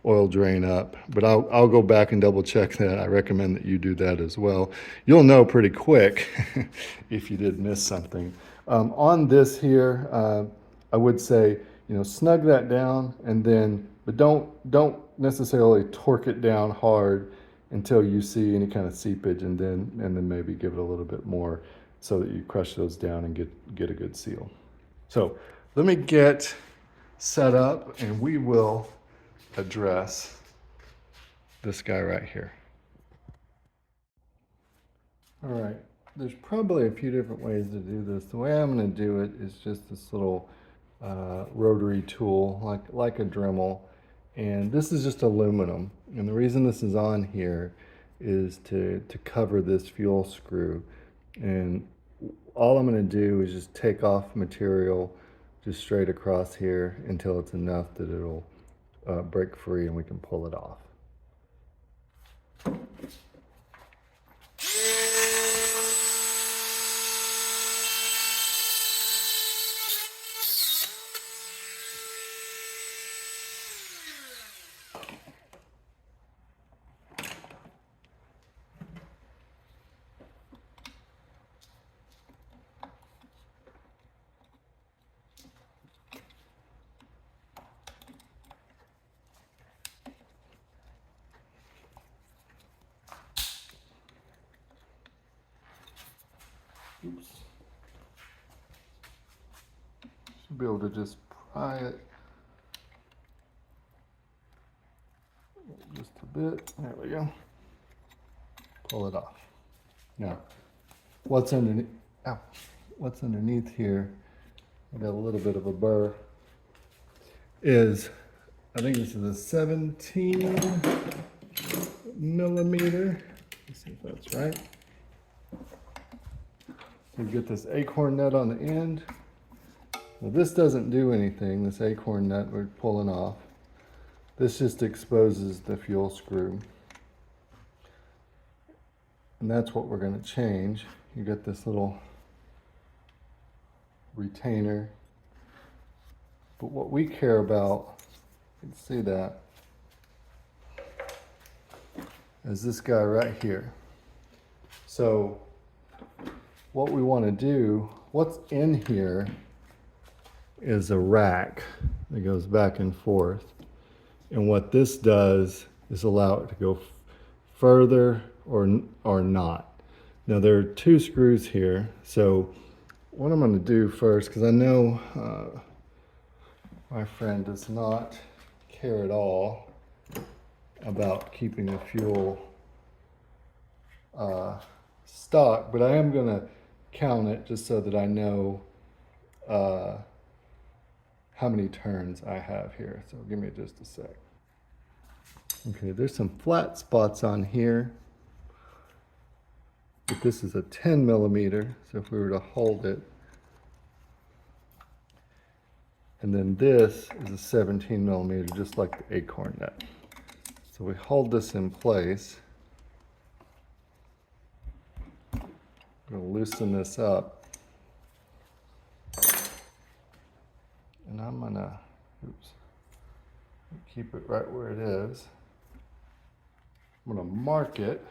oil drain up, but I'll go back and double check that. I recommend that you do that as well. You'll know pretty quick if you did miss something. On this here, I would say, snug that down, but don't necessarily torque it down hard until you see any kind of seepage, and then maybe give it a little bit more so that you crush those down and get a good seal. So let me get set up, and we will address this guy right here. All right, there's probably a few different ways to do this. The way I'm going to do it is just this little rotary tool, like a Dremel, and this is just aluminum. And the reason this is on here is to cover this fuel screw. And all I'm going to do is just take off material just straight across here until it's enough that it'll break free and we can pull it off. Oops. Should be able to just pry it just a bit. There we go. Pull it off. Now, what's underneath? Ow, what's underneath here? I got a little bit of a burr. I think this is a 17 millimeter. Let's see if that's right. You get this acorn nut on the end. Now this doesn't do anything, this acorn nut we're pulling off. This just exposes the fuel screw. And that's what we're going to change. You get this little retainer. But what we care about, you can see that, is this guy right here. So what we want to do, what's in here is a rack that goes back and forth. And what this does is allow it to go further or not. Now there are 2 screws here. So what I'm going to do first, because I know my friend does not care at all about keeping the fuel stock, but I am going to count it just so that I know uh, how many turns I have here. So give me just a sec. Okay, there's some flat spots on here, but this is a 10 millimeter. So if we were to hold it, and then this is a 17 millimeter, just like the acorn nut. So we hold this in place. I'm going to loosen this up. And I'm going to, keep it right where it is. I'm going to mark it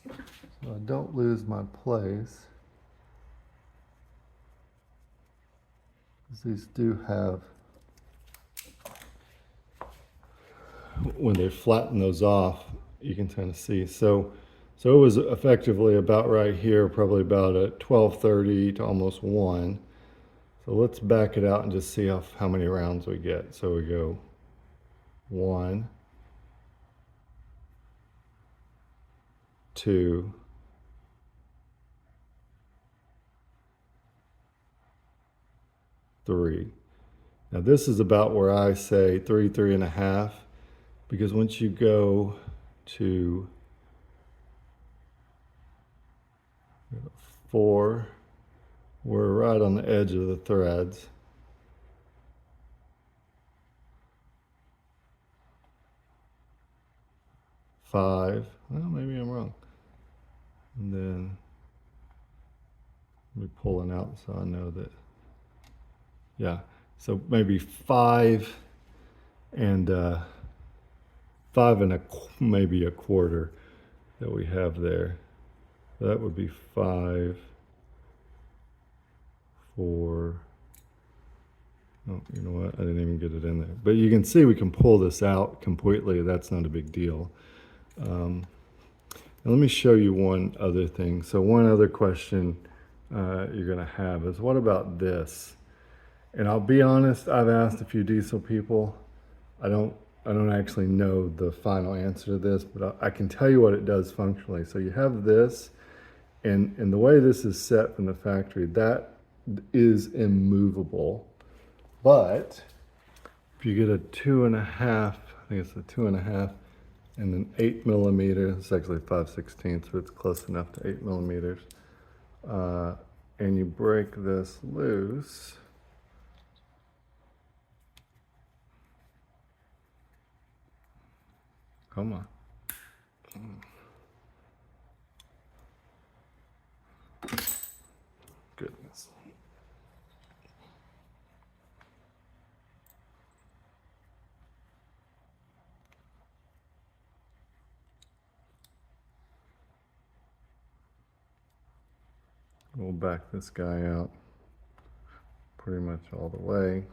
so I don't lose my place. These do have, when they flatten those off, you can kind of see. So it was effectively about right here, probably about at 12:30 to almost 1. So let's back it out and just see how many rounds we get. So we go 1, 2, 3. Now this is about where I say 3, 3.5, because once you go to 4, we're right on the edge of the threads. 5, well, maybe I'm wrong. And then let me pull it out so I know that, yeah. So maybe 5 and maybe a quarter that we have there. That would be 5, 4. Oh, you know what? I didn't even get it in there. But you can see we can pull this out completely. That's not a big deal. And let me show you one other thing. So one other question you're going to have is, what about this? And I'll be honest, I've asked a few diesel people. I don't actually know the final answer to this, but I can tell you what it does functionally. So you have this, and the way this is set from the factory, that is immovable. But if you get a 2.5, I think it's a 2.5, and an 8 millimeter, it's actually 5/16, so it's close enough to 8 millimeters. And you break this loose. Come on. Goodness. We'll back this guy out pretty much all the way.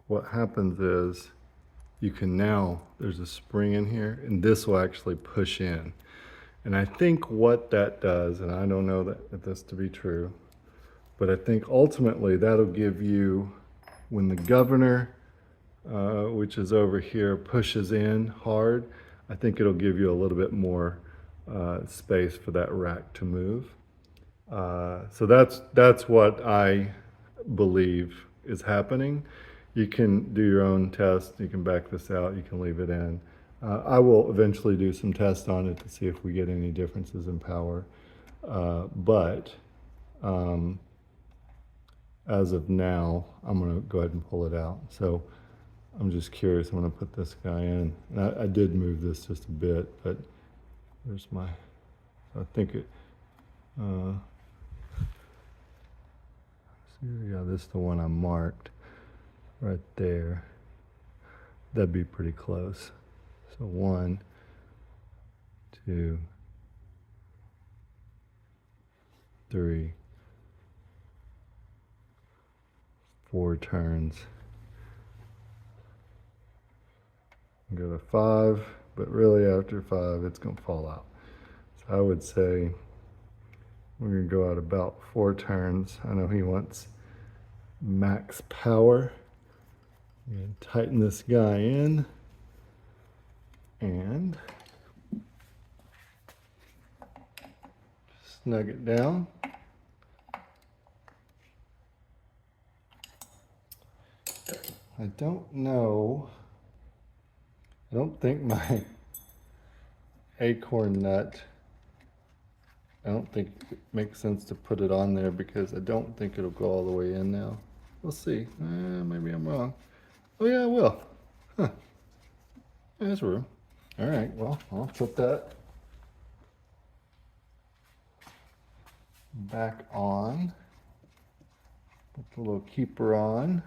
What happens is you can now, there's a spring in here, and this will actually push in. And I think what that does, and I don't know that this to be true, but I think ultimately that'll give you, when the governor, which is over here, pushes in hard, I think it'll give you a little bit more space for that rack to move. So that's what I believe is happening. You can do your own test. You can back this out. You can leave it in. I will eventually do some tests on it to see if we get any differences in power. But as of now, I'm going to go ahead and pull it out. So I'm just curious. I'm going to put this guy in. And I did move this just a bit, but there's my, I think it, yeah, this is the one I marked right there. That'd be pretty close. So 1, 2, 3, 4 turns. Go to 5, but really after 5, it's going to fall out. So I would say We're gonna go out about 4 turns. I know he wants max power. And tighten this guy in and snug it down. I don't know. I don't think my acorn nut, I don't think it makes sense to put it on there because I don't think it'll go all the way in now. We'll see. Maybe I'm wrong. Oh yeah, it will. Huh. There's room. All right, well, I'll put that back on. Put the little keeper on.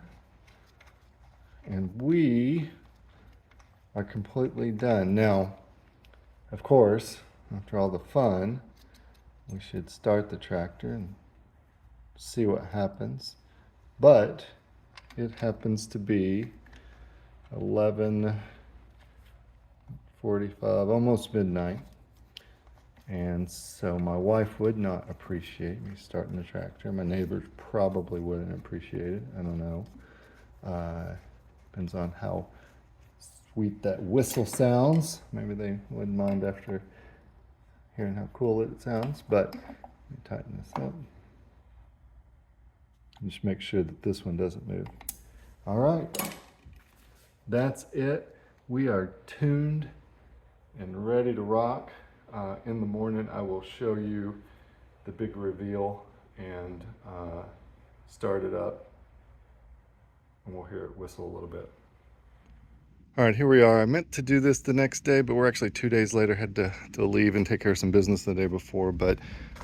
And we are completely done. Now, of course, after all the fun, we should start the tractor and see what happens. But it happens to be 11:45, almost midnight. And so my wife would not appreciate me starting the tractor. My neighbors probably wouldn't appreciate it. I don't know. Depends on how sweet that whistle sounds. Maybe they wouldn't mind after hearing how cool it sounds. But let me tighten this up. Just make sure that this one doesn't move. All right. That's it. We are tuned and ready to rock. In the morning, I will show you the big reveal and start it up. And we'll hear it whistle a little bit. All right, here we are. I meant to do this the next day, but we're actually 2 days later, had to leave and take care of some business the day before, but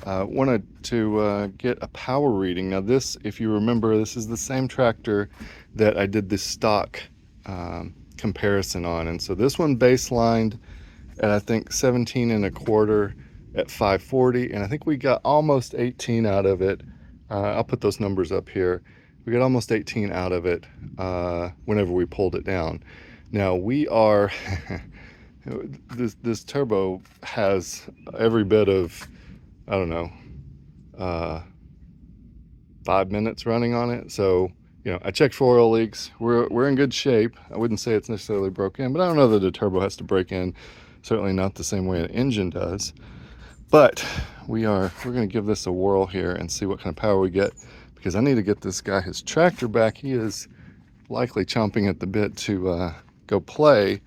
wanted to get a power reading. Now this, if you remember, this is the same tractor that I did this stock comparison on. And so this one baselined at, I think, 17 1/4 at 540, and I think we got almost 18 out of it. I'll put those numbers up here. We got almost 18 out of it whenever we pulled it down. Now we are, this turbo has every bit of, I don't know, 5 minutes running on it. So, you know, I checked for oil leaks. We're in good shape. I wouldn't say it's necessarily broken in, but I don't know that a turbo has to break in. Certainly not the same way an engine does. But we're gonna give this a whirl here and see what kind of power we get, because I need to get this guy his tractor back. He is likely chomping at the bit to go play,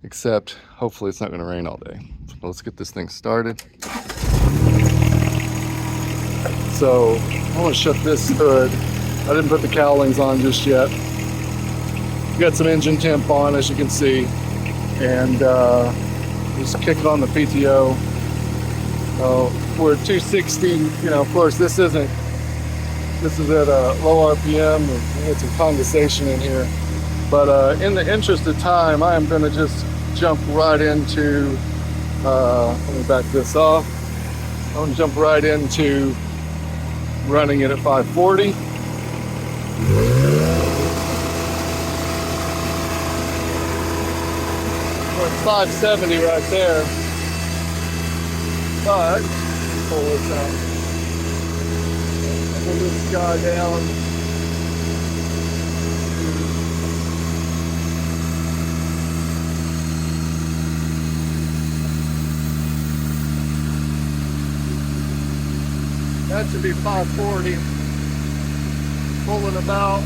except hopefully it's not going to rain all day. So let's get this thing started. So I want to shut this hood. I didn't put the cowlings on just yet. Got some engine temp on, as you can see, and just kick on the PTO. We're at 260. You know, of course, this is at a low RPM. We had some condensation in here. But in the interest of time, I am going to just jump right into, let me back this off. I'm going to jump right into running it at 540. We're at 570 right there. But, pull this out. Pull this guy down. That should be 540, pulling about.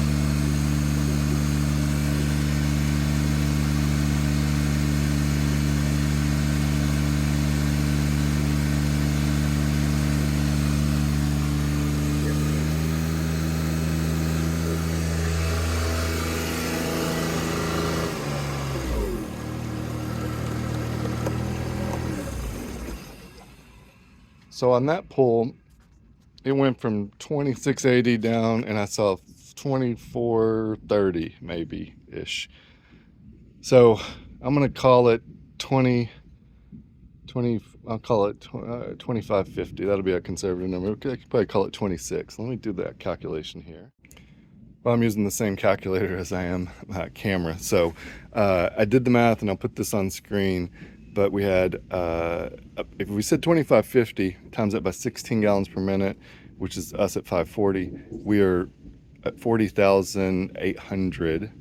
So on that pull, it went from 2680 down, and I saw 2430 maybe ish. So I'm gonna call it 20. I'll call it 2550. That'll be a conservative number. I could probably call it 26. Let me do that calculation here. Well, I'm using the same calculator as I am camera. So I did the math, and I'll put this on screen. but we had, if we said 2550 times that by 16 gallons per minute, which is us at 540, we are at 40,800.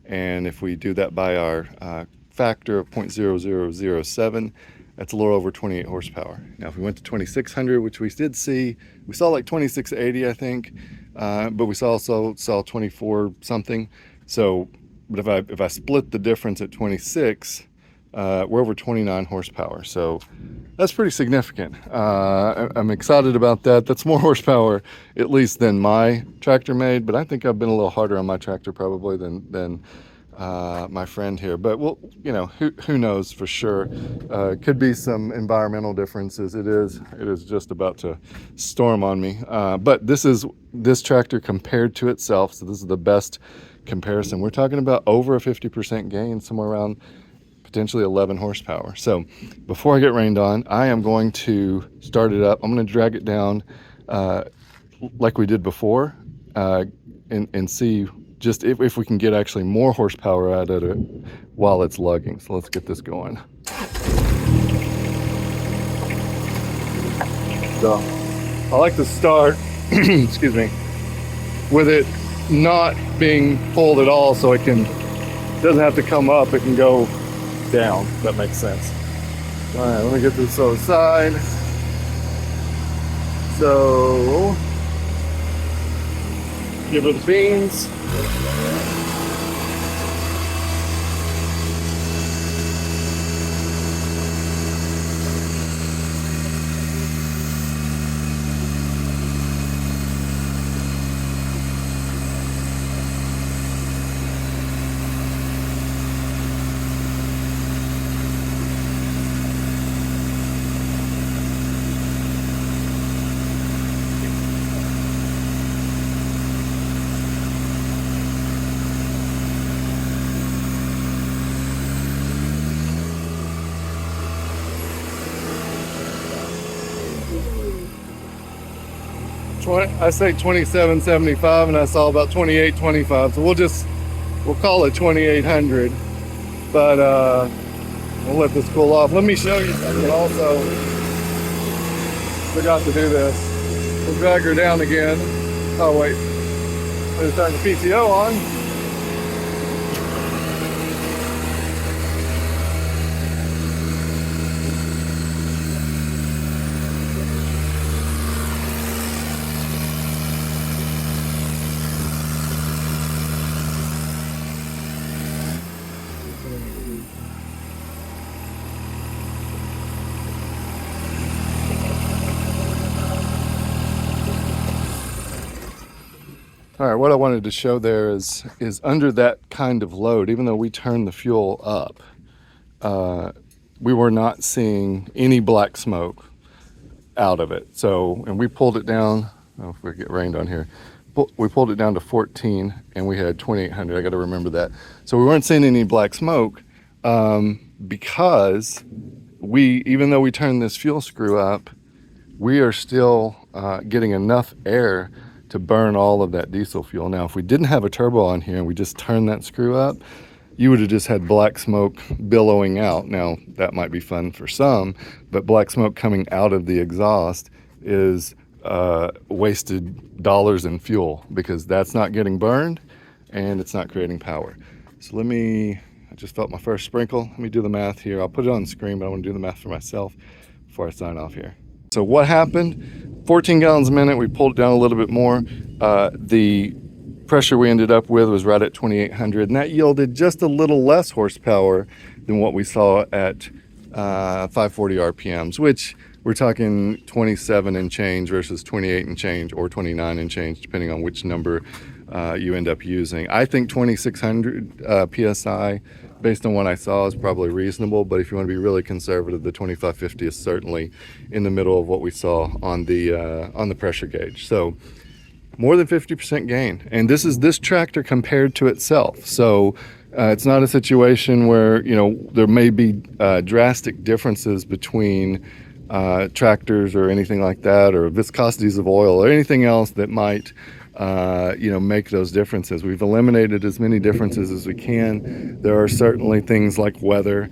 And if we do that by our factor of 0.0007, that's a little over 28 horsepower. Now, if we went to 2600, which we did see, we saw like 2680, I think, but we also saw 24 something. So, but if I split the difference at 26, we're over 29 horsepower. So that's pretty significant. I'm excited about that. That's more horsepower, at least, than my tractor made, but I think I've been a little harder on my tractor probably than my friend here. But we'll, you know, who knows for sure. Could be some environmental differences. It is just about to storm on me. But this tractor compared to itself, so this is the best comparison. We're talking about over a 50% gain, somewhere around potentially 11 horsepower. So before I get rained on, I am going to start it up. I'm going to drag it down like we did before and see just if we can get actually more horsepower out of it while it's lugging. So let's get this going. So I like to start, excuse me, with it not being pulled at all, so it doesn't have to come up, it can go down, if that makes sense. All right, let me get this other side. So give her the beans. I say 2775 and I saw about 2825, so we'll call it 2800, but we'll let this cool off. Let me show you something also. Forgot to do this. We'll drag her down again. Oh wait, let's turn the PTO on. All right, what I wanted to show there is under that kind of load, even though we turned the fuel up, we were not seeing any black smoke out of it. So, and we pulled it down, oh, if we get rained on here, we pulled it down to 14 and we had 2800, I got to remember that. So we weren't seeing any black smoke because even though we turned this fuel screw up, we are still getting enough air to burn all of that diesel fuel. Now, if we didn't have a turbo on here and we just turned that screw up, you would have just had black smoke billowing out. Now, that might be fun for some, but black smoke coming out of the exhaust is wasted dollars in fuel because that's not getting burned and it's not creating power. So I just felt my first sprinkle. Let me do the math here. I'll put it on the screen, but I want to do the math for myself before I sign off here. So what happened? 14 gallons a minute, we pulled it down a little bit more. The pressure we ended up with was right at 2800, and that yielded just a little less horsepower than what we saw at 540 RPMs, which we're talking 27 and change versus 28 and change, or 29 and change, depending on which number you end up using. I think 2600 PSI, based on what I saw, is probably reasonable, but if you want to be really conservative, the 2550 is certainly in the middle of what we saw on the pressure gauge. So more than 50% gain, and this is this tractor compared to itself. So it's not a situation where, you know, there may be drastic differences between tractors or anything like that, or viscosities of oil or anything else that might make those differences. We've eliminated as many differences as we can. There are certainly things like weather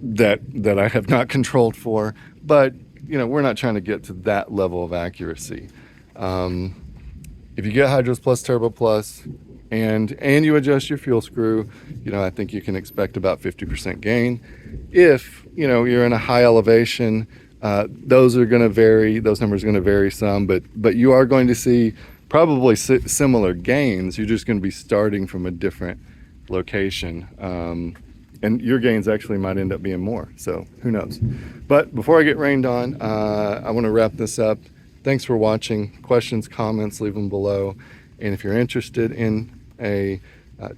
that I have not controlled for, but you know, we're not trying to get to that level of accuracy. If you get HydrosPlus Turbo Plus and you adjust your fuel screw, you know, I think you can expect about 50% gain. If, you know, you're in a high elevation, those are going to vary. Those numbers are going to vary some, but you are going to see probably similar gains. You're just going to be starting from a different location. And your gains actually might end up being more, so who knows. But before I get rained on, I want to wrap this up. Thanks for watching. Questions, comments, leave them below. And if you're interested in a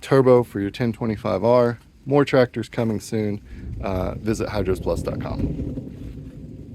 turbo for your 1025R, more tractors coming soon, visit hydrosplus.com.